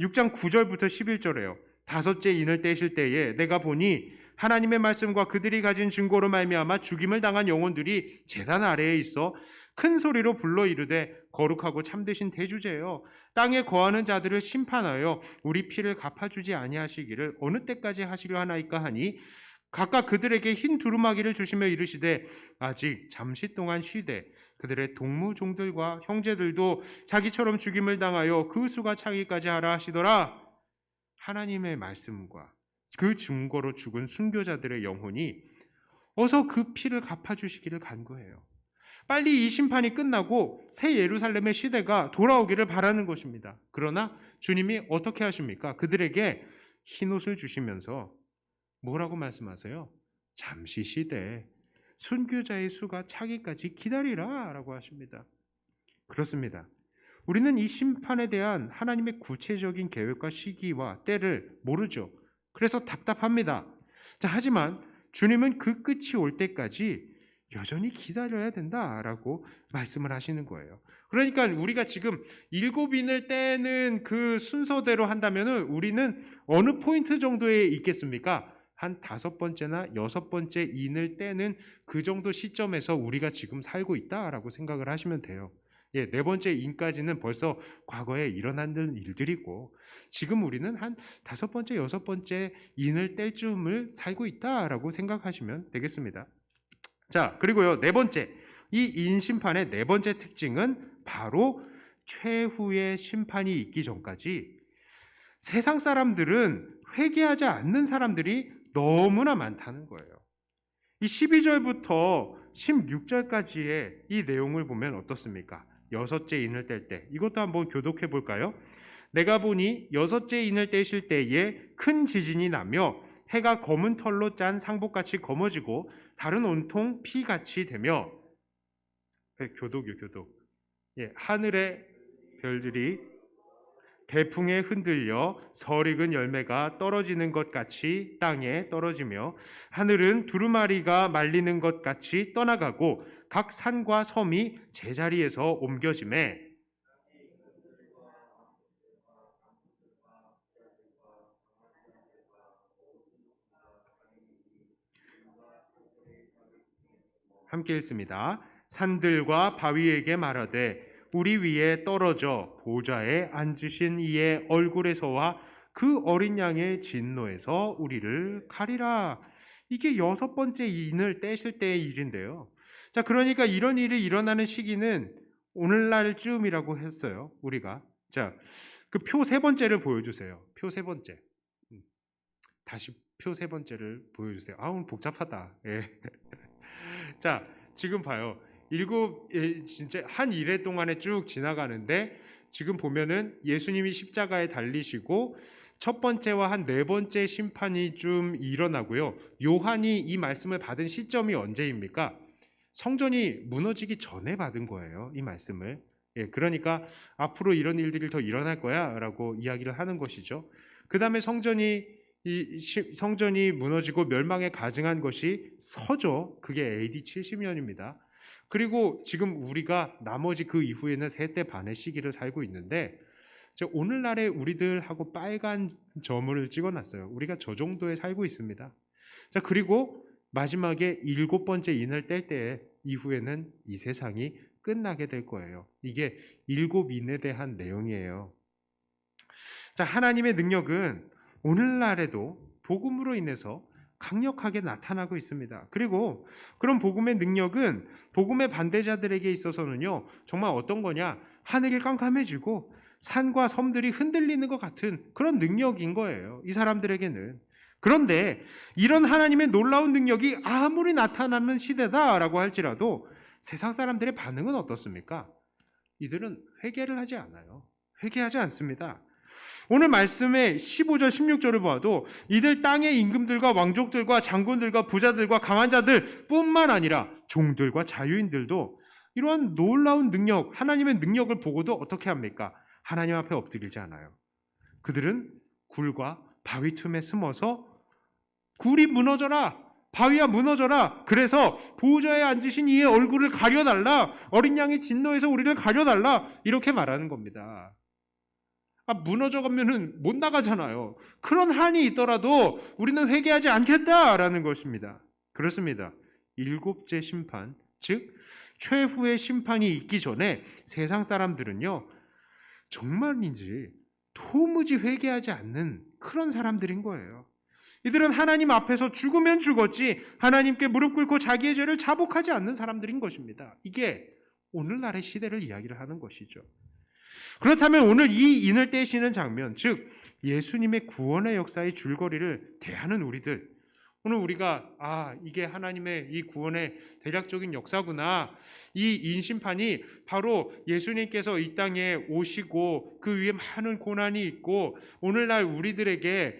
6장 9절부터 11절에요. 다섯째 인을 떼실 때에 내가 보니 하나님의 말씀과 그들이 가진 증거로 말미암아 죽임을 당한 영혼들이 제단 아래에 있어 큰 소리로 불러 이르되 거룩하고 참되신 대주제여 땅에 거하는 자들을 심판하여 우리 피를 갚아주지 아니하시기를 어느 때까지 하시려 하나이까 하니 각각 그들에게 흰 두루마기를 주시며 이르시되 아직 잠시 동안 쉬되 그들의 동무종들과 형제들도 자기처럼 죽임을 당하여 그 수가 차기까지 하라 하시더라. 하나님의 말씀과 그 증거로 죽은 순교자들의 영혼이 어서 그 피를 갚아주시기를 간구해요. 빨리 이 심판이 끝나고 새 예루살렘의 시대가 돌아오기를 바라는 것입니다. 그러나 주님이 어떻게 하십니까? 그들에게 흰옷을 주시면서 뭐라고 말씀하세요? 잠시 쉬되 순교자의 수가 차기까지 기다리라 라고 하십니다. 그렇습니다. 우리는 이 심판에 대한 하나님의 구체적인 계획과 시기와 때를 모르죠. 그래서 답답합니다. 자, 하지만 주님은 그 끝이 올 때까지 여전히 기다려야 된다라고 말씀을 하시는 거예요. 그러니까 우리가 지금 7인을 떼는 그 순서대로 한다면 우리는 어느 포인트 정도에 있겠습니까? 한 5번째나 6번째 인을 떼는 그 정도 시점에서 우리가 지금 살고 있다라고 생각을 하시면 돼요. 예, 4번째 인까지는 벌써 과거에 일어난 일들이고 지금 우리는 한 5번째, 6번째 인을 뗄 쯤을 살고 있다라고 생각하시면 되겠습니다. 자, 그리고요, 4번째. 이 인심판의 4번째 특징은 바로 최후의 심판이 있기 전까지 세상 사람들은 회개하지 않는 사람들이 너무나 많다는 거예요. 이 12절부터 16절까지의 이 내용을 보면 어떻습니까? 여섯째 인을 뗄 때. 이것도 한번 교독해 볼까요? 내가 보니 여섯째 인을 떼실 때에 큰 지진이 나며 해가 검은 털로 짠 상복같이 검어지고 달은 온통 피같이 되며 교독이요, 교독. 예, 하늘의 별들이 대풍에 흔들려 설익은 열매가 떨어지는 것 같이 땅에 떨어지며 하늘은 두루마리가 말리는 것 같이 떠나가고 각 산과 섬이 제자리에서 옮겨지매 함께 읽습니다. 산들과 바위에게 말하되 우리 위에 떨어져 보좌에 앉으신 이의 얼굴에서와 그 어린 양의 진노에서 우리를 가리라. 이게 6번째 인을 떼실 때의 일인데요. 자, 그러니까 이런 일이 일어나는 시기는 오늘날쯤이라고 했어요. 우리가. 자, 그 표 3번째를 보여주세요. 표 3번째. 다시 표 3번째를 보여주세요. 오늘 복잡하다. 예. 자, 지금 봐요. 진짜 한 일회 동안에 쭉 지나가는데 지금 보면은 예수님이 십자가에 달리시고 첫 번째와 한 4번째 심판이 좀 일어나고요. 요한이 이 말씀을 받은 시점이 언제입니까? 성전이 무너지기 전에 받은 거예요. 이 말씀을. 예, 그러니까 앞으로 이런 일들이 더 일어날 거야라고 이야기를 하는 것이죠. 그 다음에 성전이 무너지고 멸망에 가증한 것이 서죠. 그게 AD 70년입니다. 그리고 지금 우리가 나머지 그 이후에는 세대 반의 시기를 살고 있는데 오늘날의 우리들하고 빨간 점을 찍어놨어요. 우리가 저 정도에 살고 있습니다. 자, 그리고 마지막에 7번째 인을 뗄 때 이후에는 이 세상이 끝나게 될 거예요. 이게 7인에 대한 내용이에요. 자, 하나님의 능력은 오늘날에도 복음으로 인해서 강력하게 나타나고 있습니다. 그리고 그런 복음의 능력은 복음의 반대자들에게 있어서는요, 정말 어떤 거냐? 하늘이 깜깜해지고 산과 섬들이 흔들리는 것 같은 그런 능력인 거예요. 이 사람들에게는. 그런데 이런 하나님의 놀라운 능력이 아무리 나타나는 시대다라고 할지라도 세상 사람들의 반응은 어떻습니까? 이들은 회개를 하지 않아요. 회개하지 않습니다. 오늘 말씀의 15절, 16절을 봐도 이들 땅의 임금들과 왕족들과 장군들과 부자들과 강한 자들 뿐만 아니라 종들과 자유인들도 이러한 놀라운 능력, 하나님의 능력을 보고도 어떻게 합니까? 하나님 앞에 엎드리지 않아요. 그들은 굴과 바위 틈에 숨어서 굴이 무너져라, 바위야 무너져라, 그래서 보호자에 앉으신 이의 얼굴을 가려달라, 어린 양의 진노에서 우리를 가려달라, 이렇게 말하는 겁니다. 무너져가면은 못 나가잖아요. 그런 한이 있더라도 우리는 회개하지 않겠다라는 것입니다. 그렇습니다. 7째 심판, 즉 최후의 심판이 있기 전에 세상 사람들은요, 정말인지 도무지 회개하지 않는 그런 사람들인 거예요. 이들은 하나님 앞에서 죽으면 죽었지 하나님께 무릎 꿇고 자기의 죄를 자복하지 않는 사람들인 것입니다. 이게 오늘날의 시대를 이야기를 하는 것이죠. 그렇다면 오늘 이 인을 떼시는 장면, 즉 예수님의 구원의 역사의 줄거리를 대하는 우리들, 오늘 우리가 이게 하나님의 이 구원의 대략적인 역사구나, 이 인심판이 바로 예수님께서 이 땅에 오시고 그 위에 많은 고난이 있고 오늘날 우리들에게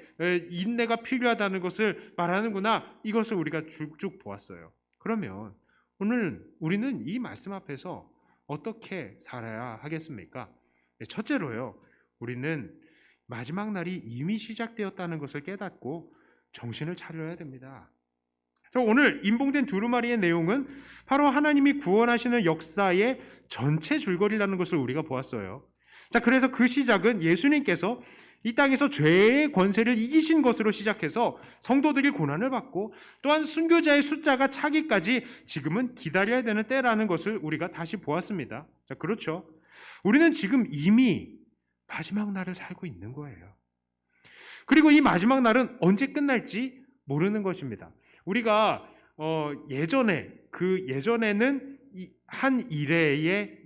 인내가 필요하다는 것을 말하는구나, 이것을 우리가 쭉 보았어요. 그러면 오늘 우리는 이 말씀 앞에서 어떻게 살아야 하겠습니까? 첫째로요, 우리는 마지막 날이 이미 시작되었다는 것을 깨닫고 정신을 차려야 됩니다. 오늘 인봉된 두루마리의 내용은 바로 하나님이 구원하시는 역사의 전체 줄거리라는 것을 우리가 보았어요. 자, 그래서 그 시작은 예수님께서 이 땅에서 죄의 권세를 이기신 것으로 시작해서 성도들이 고난을 받고 또한 순교자의 숫자가 차기까지 지금은 기다려야 되는 때라는 것을 우리가 다시 보았습니다. 자, 그렇죠. 우리는 지금 이미 마지막 날을 살고 있는 거예요. 그리고 이 마지막 날은 언제 끝날지 모르는 것입니다. 우리가 예전에는 한 일회에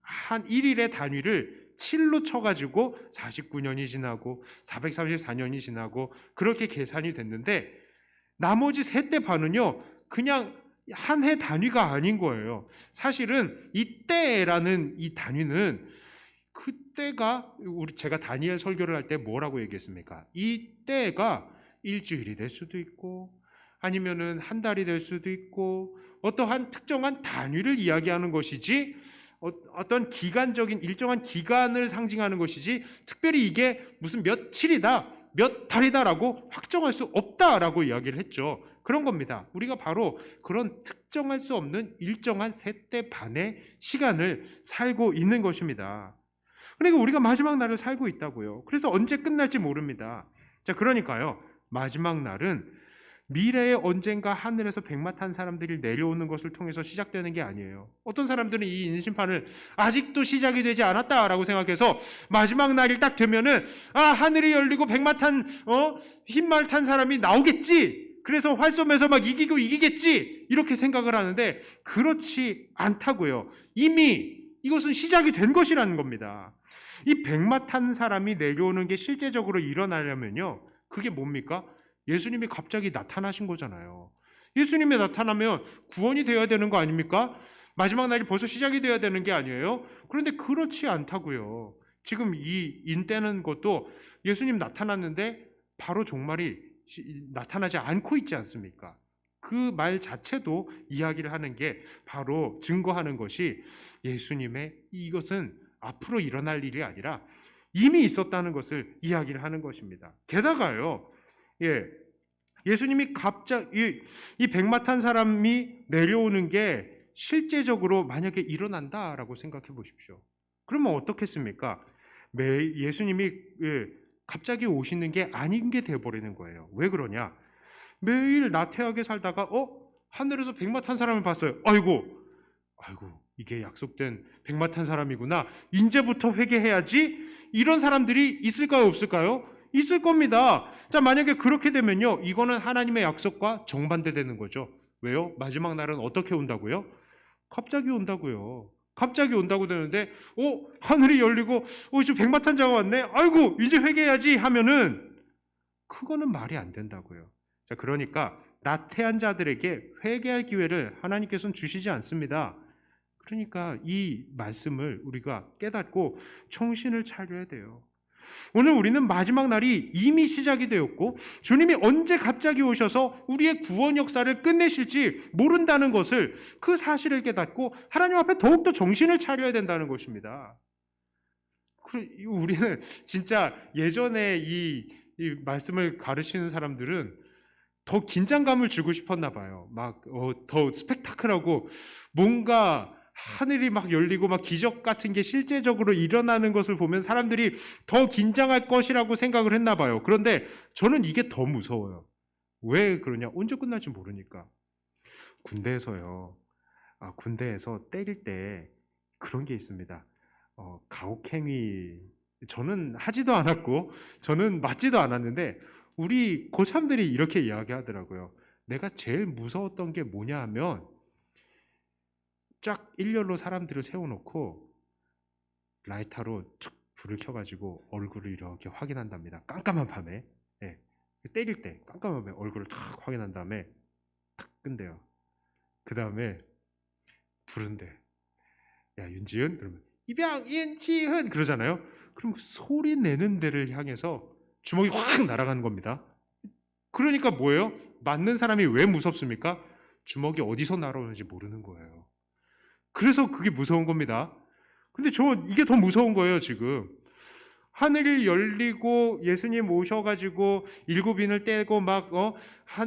한 1일의 단위를 7로 쳐가지고 49년이 지나고 434년이 지나고 그렇게 계산이 됐는데 나머지 셋대 반은요, 그냥 한 해 단위가 아닌 거예요. 사실은 이 때라는 이 단위는 그때가 제가 다니엘 설교를 할 때 뭐라고 얘기했습니까? 이 때가 일주일이 될 수도 있고 아니면은 한 달이 될 수도 있고 어떠한 특정한 단위를 이야기하는 것이지 어떤 기간적인 일정한 기간을 상징하는 것이지 특별히 이게 무슨 며칠이다, 몇 달이다라고 확정할 수 없다라고 이야기를 했죠. 그런 겁니다. 우리가 바로 그런 특정할 수 없는 일정한 세대 반의 시간을 살고 있는 것입니다. 그러니까 우리가 마지막 날을 살고 있다고요. 그래서 언제 끝날지 모릅니다. 자, 그러니까요, 마지막 날은 미래에 언젠가 하늘에서 백마 탄 사람들이 내려오는 것을 통해서 시작되는 게 아니에요. 어떤 사람들은 이 인심판을 아직도 시작이 되지 않았다라고 생각해서 마지막 날이 딱 되면은 하늘이 열리고 백마 탄 흰말 탄 사람이 나오겠지, 그래서 활쏘면서 막 이기겠지, 이렇게 생각을 하는데 그렇지 않다고요. 이미 이것은 시작이 된 것이라는 겁니다. 이 백마 탄 사람이 내려오는 게 실제적으로 일어나려면요, 그게 뭡니까? 예수님이 갑자기 나타나신 거잖아요. 예수님이 나타나면 구원이 되어야 되는 거 아닙니까? 마지막 날이 벌써 시작이 되어야 되는 게 아니에요? 그런데 그렇지 않다고요. 지금 이 인때는 것도 예수님 나타났는데 바로 종말이 나타나지 않고 있지 않습니까? 그 말 자체도 이야기를 하는 게 바로 증거하는 것이 예수님의 이것은 앞으로 일어날 일이 아니라 이미 있었다는 것을 이야기를 하는 것입니다. 게다가요, 예수님이 갑자기 이 백마 탄 사람이 내려오는 게 실제적으로 만약에 일어난다라고 생각해 보십시오. 그러면 어떻겠습니까? 예수님이 갑자기 오시는 게 아닌 게 돼버리는 거예요. 왜 그러냐? 매일 나태하게 살다가 하늘에서 백마 탄 사람을 봤어요. 아이고 이게 약속된 백마 탄 사람이구나. 이제부터 회개해야지. 이런 사람들이 있을까요, 없을까요? 있을 겁니다. 자, 만약에 그렇게 되면요, 이거는 하나님의 약속과 정반대되는 거죠. 왜요? 마지막 날은 어떻게 온다고요? 갑자기 온다고요. 갑자기 온다고 되는데, 하늘이 열리고, 저 백마탄자가 왔네? 아이고, 이제 회개해야지 하면은, 그거는 말이 안 된다고요. 자, 그러니까, 나태한 자들에게 회개할 기회를 하나님께서는 주시지 않습니다. 그러니까 이 말씀을 우리가 깨닫고 정신을 차려야 돼요. 오늘 우리는 마지막 날이 이미 시작이 되었고 주님이 언제 갑자기 오셔서 우리의 구원 역사를 끝내실지 모른다는 것을, 그 사실을 깨닫고 하나님 앞에 더욱더 정신을 차려야 된다는 것입니다. 우리는 진짜 예전에 이 말씀을 가르치는 사람들은 더 긴장감을 주고 싶었나 봐요. 더 스펙타클하고 뭔가 하늘이 막 열리고 막 기적 같은 게 실제적으로 일어나는 것을 보면 사람들이 더 긴장할 것이라고 생각을 했나 봐요. 그런데 저는 이게 더 무서워요. 왜 그러냐? 언제 끝날지 모르니까. 군대에서요. 군대에서 때릴 때 그런 게 있습니다. 가혹행위, 저는 하지도 않았고 저는 맞지도 않았는데 우리 고참들이 이렇게 이야기하더라고요. 내가 제일 무서웠던 게 뭐냐 하면, 쫙 일렬로 사람들을 세워놓고 라이터로 툭 불을 켜가지고 얼굴을 이렇게 확인한답니다. 깜깜한 밤에. 예. 때릴 때 깜깜한 밤에 얼굴을 탁 확인한 다음에 탁 끈대요. 그 다음에 부른대. 야, 윤지은? 그러면 이병 윤지은 그러잖아요. 그럼 소리 내는 데를 향해서 주먹이 확 날아가는 겁니다. 그러니까 뭐예요? 맞는 사람이 왜 무섭습니까? 주먹이 어디서 날아오는지 모르는 거예요. 그래서 그게 무서운 겁니다. 근데 이게 더 무서운 거예요, 지금. 하늘이 열리고 예수님 오셔가지고 일곱 인을 떼고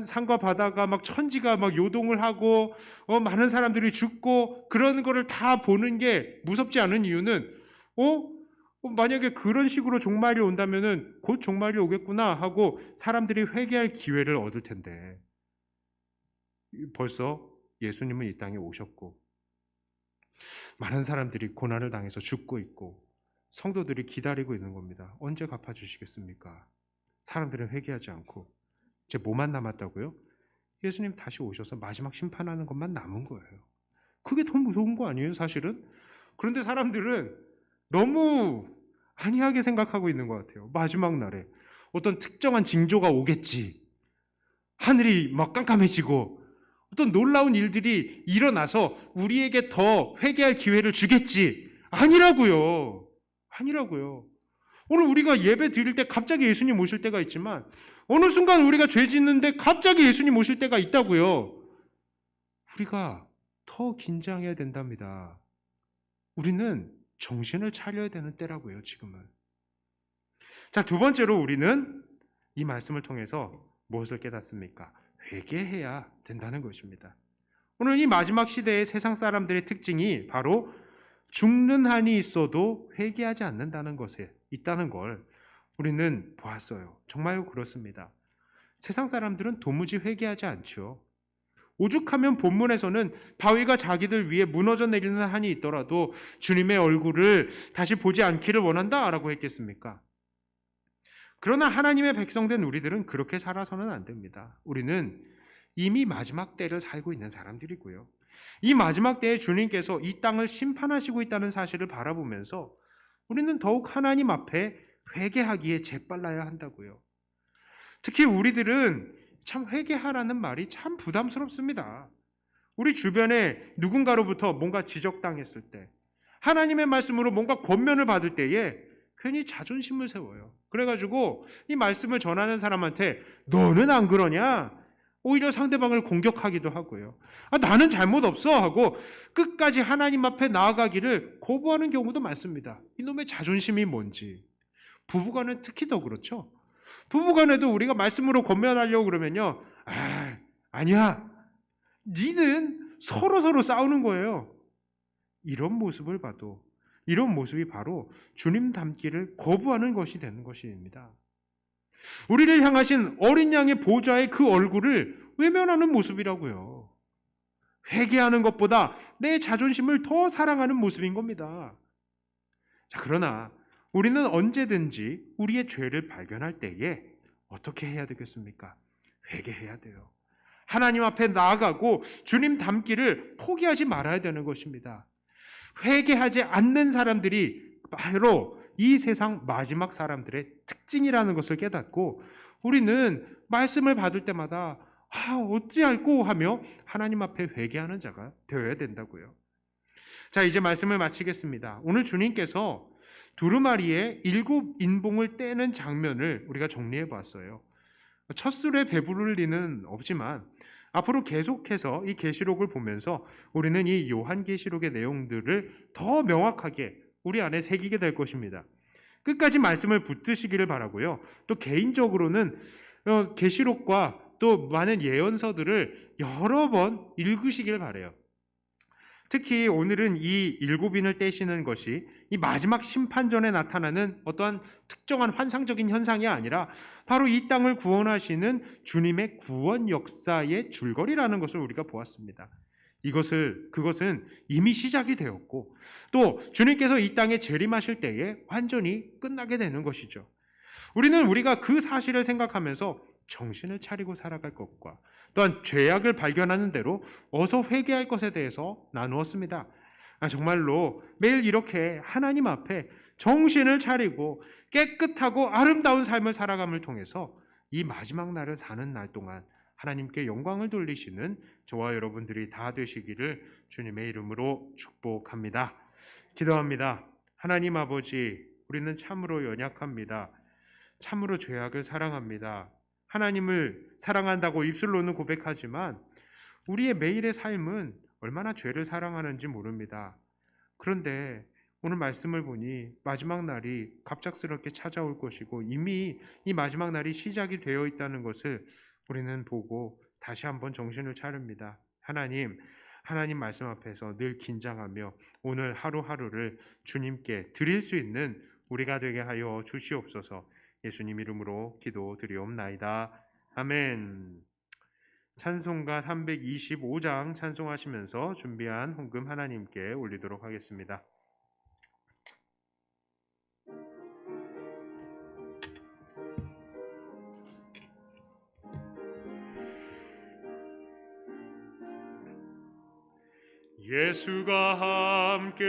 산과 바다가 막 천지가 막 요동을 하고 많은 사람들이 죽고 그런 거를 다 보는 게 무섭지 않은 이유는 만약에 그런 식으로 종말이 온다면은 곧 종말이 오겠구나 하고 사람들이 회개할 기회를 얻을 텐데, 벌써 예수님은 이 땅에 오셨고 많은 사람들이 고난을 당해서 죽고 있고 성도들이 기다리고 있는 겁니다. 언제 갚아주시겠습니까? 사람들은 회개하지 않고 이제 뭐만 남았다고요? 예수님 다시 오셔서 마지막 심판하는 것만 남은 거예요. 그게 더 무서운 거 아니에요, 사실은? 그런데 사람들은 너무 안이하게 생각하고 있는 것 같아요. 마지막 날에 어떤 특정한 징조가 오겠지, 하늘이 막 깜깜해지고 어떤 놀라운 일들이 일어나서 우리에게 더 회개할 기회를 주겠지. 아니라고요. 오늘 우리가 예배 드릴 때 갑자기 예수님 오실 때가 있지만 어느 순간 우리가 죄 짓는데 갑자기 예수님 오실 때가 있다고요. 우리가 더 긴장해야 된답니다. 우리는 정신을 차려야 되는 때라고요, 지금은. 자, 두 번째로 우리는 이 말씀을 통해서 무엇을 깨닫습니까? 회개해야 된다는 것입니다. 오늘 이 마지막 시대의 세상 사람들의 특징이 바로 죽는 한이 있어도 회개하지 않는다는 것에 있다는 걸 우리는 보았어요. 정말 그렇습니다. 세상 사람들은 도무지 회개하지 않죠. 오죽하면 본문에서는 바위가 자기들 위에 무너져 내리는 한이 있더라도 주님의 얼굴을 다시 보지 않기를 원한다라고 했겠습니까? 그러나 하나님의 백성된 우리들은 그렇게 살아서는 안 됩니다. 우리는 이미 마지막 때를 살고 있는 사람들이고요. 이 마지막 때에 주님께서 이 땅을 심판하시고 있다는 사실을 바라보면서 우리는 더욱 하나님 앞에 회개하기에 재빨라야 한다고요. 특히 우리들은 참 회개하라는 말이 참 부담스럽습니다. 우리 주변에 누군가로부터 뭔가 지적당했을 때, 하나님의 말씀으로 뭔가 권면을 받을 때에 괜히 자존심을 세워요. 그래가지고 이 말씀을 전하는 사람한테 너는 안 그러냐? 오히려 상대방을 공격하기도 하고요. 나는 잘못 없어 하고 끝까지 하나님 앞에 나아가기를 거부하는 경우도 많습니다. 이놈의 자존심이 뭔지. 부부간은 특히 더 그렇죠. 부부간에도 우리가 말씀으로 권면하려고 그러면요, 아니야, 니는 서로 싸우는 거예요. 이런 모습을 봐도, 이런 모습이 바로 주님 닮기를 거부하는 것이 되는 것입니다. 우리를 향하신 어린 양의 보좌의 그 얼굴을 외면하는 모습이라고요. 회개하는 것보다 내 자존심을 더 사랑하는 모습인 겁니다. 자, 그러나 우리는 언제든지 우리의 죄를 발견할 때에 어떻게 해야 되겠습니까? 회개해야 돼요. 하나님 앞에 나아가고 주님 닮기를 포기하지 말아야 되는 것입니다. 회개하지 않는 사람들이 바로 이 세상 마지막 사람들의 특징이라는 것을 깨닫고 우리는 말씀을 받을 때마다 어찌할꼬 하며 하나님 앞에 회개하는 자가 되어야 된다고요. 자, 이제 말씀을 마치겠습니다. 오늘 주님께서 두루마리에 7 인봉을 떼는 장면을 우리가 정리해 봤어요. 첫 술에 배부를 리는 없지만 앞으로 계속해서 이 계시록을 보면서 우리는 이 요한계시록의 내용들을 더 명확하게 우리 안에 새기게 될 것입니다. 끝까지 말씀을 붙드시기를 바라고요. 또 개인적으로는 계시록과 또 많은 예언서들을 여러 번 읽으시길 바라요. 특히 오늘은 이 7인을 떼시는 것이 이 마지막 심판전에 나타나는 어떠한 특정한 환상적인 현상이 아니라 바로 이 땅을 구원하시는 주님의 구원 역사의 줄거리라는 것을 우리가 보았습니다. 그것은 이미 시작이 되었고 또 주님께서 이 땅에 재림하실 때에 완전히 끝나게 되는 것이죠. 우리가 그 사실을 생각하면서 정신을 차리고 살아갈 것과 또한 죄악을 발견하는 대로 어서 회개할 것에 대해서 나누었습니다. 정말로 매일 이렇게 하나님 앞에 정신을 차리고 깨끗하고 아름다운 삶을 살아감을 통해서 이 마지막 날을 사는 날 동안 하나님께 영광을 돌리시는 저와 여러분들이 다 되시기를 주님의 이름으로 축복합니다. 기도합니다. 하나님 아버지, 우리는 참으로 연약합니다. 참으로 죄악을 사랑합니다. 하나님을 사랑한다고 입술로는 고백하지만 우리의 매일의 삶은 얼마나 죄를 사랑하는지 모릅니다. 그런데 오늘 말씀을 보니 마지막 날이 갑작스럽게 찾아올 것이고 이미 이 마지막 날이 시작이 되어 있다는 것을 우리는 보고 다시 한번 정신을 차립니다. 하나님 말씀 앞에서 늘 긴장하며 오늘 하루하루를 주님께 드릴 수 있는 우리가 되게 하여 주시옵소서. 예수님 이름으로 기도드리옵나이다. 아멘. 찬송가 325장 찬송하시면서 준비한 헌금 하나님께 올리도록 하겠습니다. 예수가 함께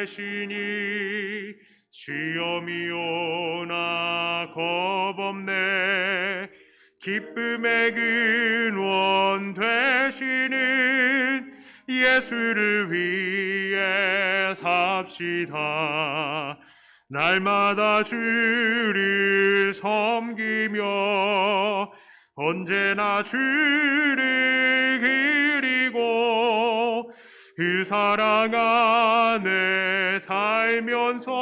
계시니 시험이 오나 겁없네. 기쁨의 근원 되시는 예수를 위해 삽시다. 날마다 주를 섬기며 언제나 주를 기리고 그 사랑 안에 살면서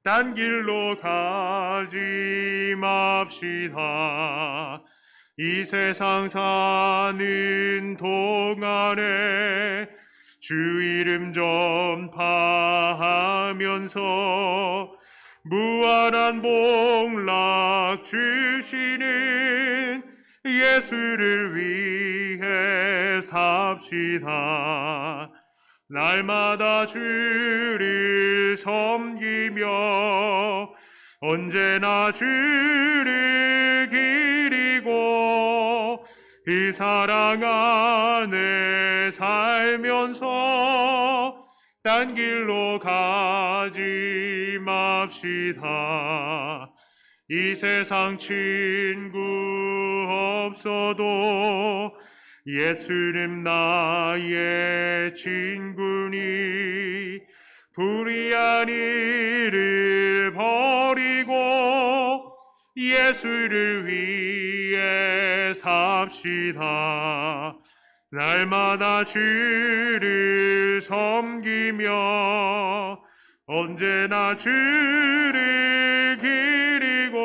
딴 길로 가지 맙시다. 이 세상 사는 동안에 주 이름 전파하면서 무한한 복락 주시는 예수를 위해 삽시다. 날마다 주를 섬기며 언제나 주를 기리고 이 사랑 안에 살면서 딴 길로 가지 맙시다. 이 세상 친구 없어도 예수님 나의 친구니 불의한 일을 버리고 예수를 위해 삽시다. 날마다 주를 섬기며 언제나 주를 기리고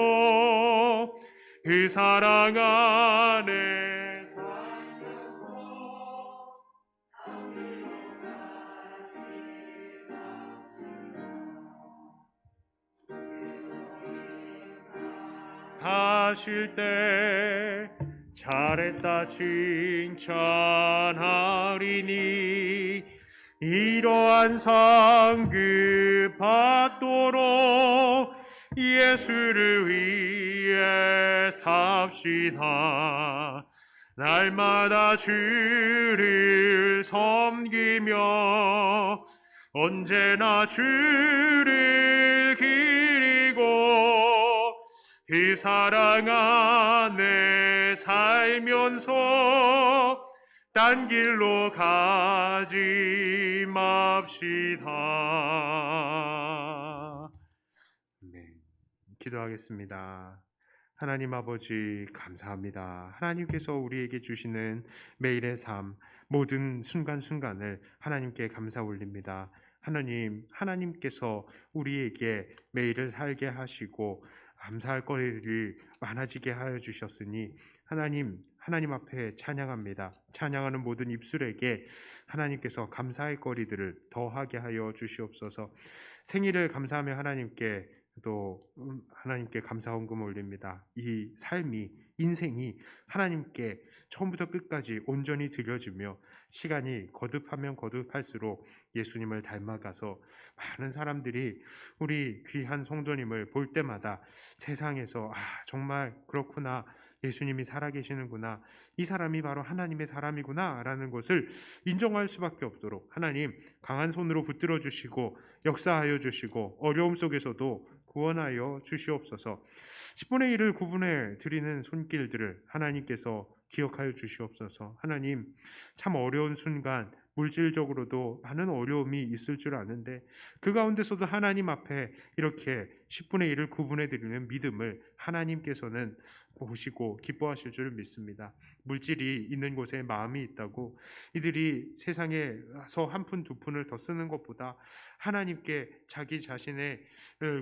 그 사랑 안에 살면서 하실 때 잘했다 칭찬하리니 이러한 상급 받도록 예수를 위해 삽시다. 날마다 주를 섬기며 언제나 주를 기리고 그 사랑 안에 살면서 딴 길로 가지 맙시다. 네, 기도하겠습니다. 하나님 아버지 감사합니다. 하나님께서 우리에게 주시는 매일의 삶, 모든 순간순간을 하나님께 감사 올립니다. 하나님께서 우리에게 매일을 살게 하시고 감사할 거리를 많아지게 하여 주셨으니 하나님 앞에 찬양합니다. 찬양하는 모든 입술에게 하나님께서 감사할 거리들을 더하게 하여 주시옵소서. 생일을 감사하며 하나님께 감사 헌금 올립니다. 이 삶이 인생이 하나님께 처음부터 끝까지 온전히 드려지며 시간이 거듭하면 거듭할수록 예수님을 닮아가서 많은 사람들이 우리 귀한 성도님을 볼 때마다 세상에서 정말 그렇구나, 예수님이 살아계시는구나, 이 사람이 바로 하나님의 사람이구나 라는 것을 인정할 수밖에 없도록 하나님 강한 손으로 붙들어 주시고 역사하여 주시고 어려움 속에서도 구원하여 주시옵소서. 10분의 1을 구분해 드리는 손길들을 하나님께서 기억하여 주시옵소서. 하나님, 참 어려운 순간 물질적으로도 많은 어려움이 있을 줄 아는데 그 가운데서도 하나님 앞에 이렇게 10분의 1을 구분해 드리는 믿음을 하나님께서는 보시고 기뻐하실 줄 믿습니다. 물질이 있는 곳에 마음이 있다고 이들이 세상에서 한 푼 두 푼을 더 쓰는 것보다 하나님께 자기 자신을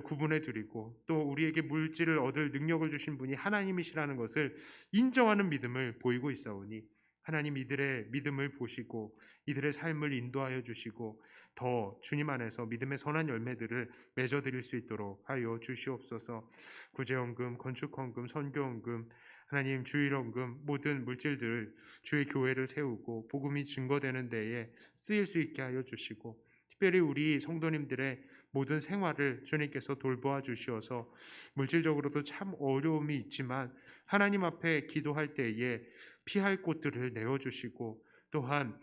구분해 드리고 또 우리에게 물질을 얻을 능력을 주신 분이 하나님이시라는 것을 인정하는 믿음을 보이고 있사오니 하나님 이들의 믿음을 보시고 이들의 삶을 인도하여 주시고 더 주님 안에서 믿음의 선한 열매들을 맺어드릴 수 있도록 하여 주시옵소서. 구제헌금, 건축헌금, 선교헌금, 하나님 주일헌금 모든 물질들을 주의 교회를 세우고 복음이 증거되는 데에 쓰일 수 있게 하여 주시고 특별히 우리 성도님들의 모든 생활을 주님께서 돌보아 주시어서 물질적으로도 참 어려움이 있지만 하나님 앞에 기도할 때에 피할 곳들을 내어주시고 또한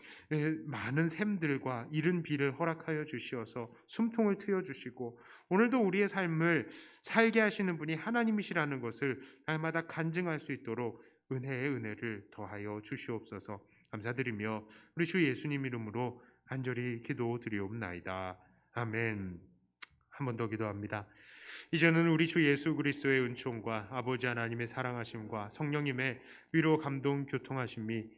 많은 샘들과 이른 비를 허락하여 주시어서 숨통을 트여주시고 오늘도 우리의 삶을 살게 하시는 분이 하나님이시라는 것을 날마다 간증할 수 있도록 은혜의 은혜를 더하여 주시옵소서. 감사드리며 우리 주 예수님 이름으로 간절히 기도드리옵나이다. 아멘. 한 번 더 기도합니다. 이제는 우리 주 예수 그리스도의 은총과 아버지 하나님의 사랑하심과 성령님의 위로 감동 교통하심이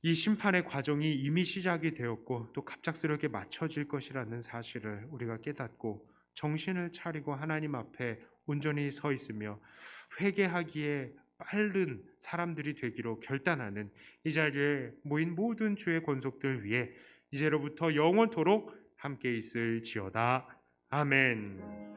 이 심판의 과정이 이미 시작이 되었고 또 갑작스럽게 맞춰질 것이라는 사실을 우리가 깨닫고 정신을 차리고 하나님 앞에 온전히 서 있으며 회개하기에 빠른 사람들이 되기로 결단하는 이 자리에 모인 모든 주의 권속들 위해 이제로부터 영원토록 함께 있을지어다. 아멘.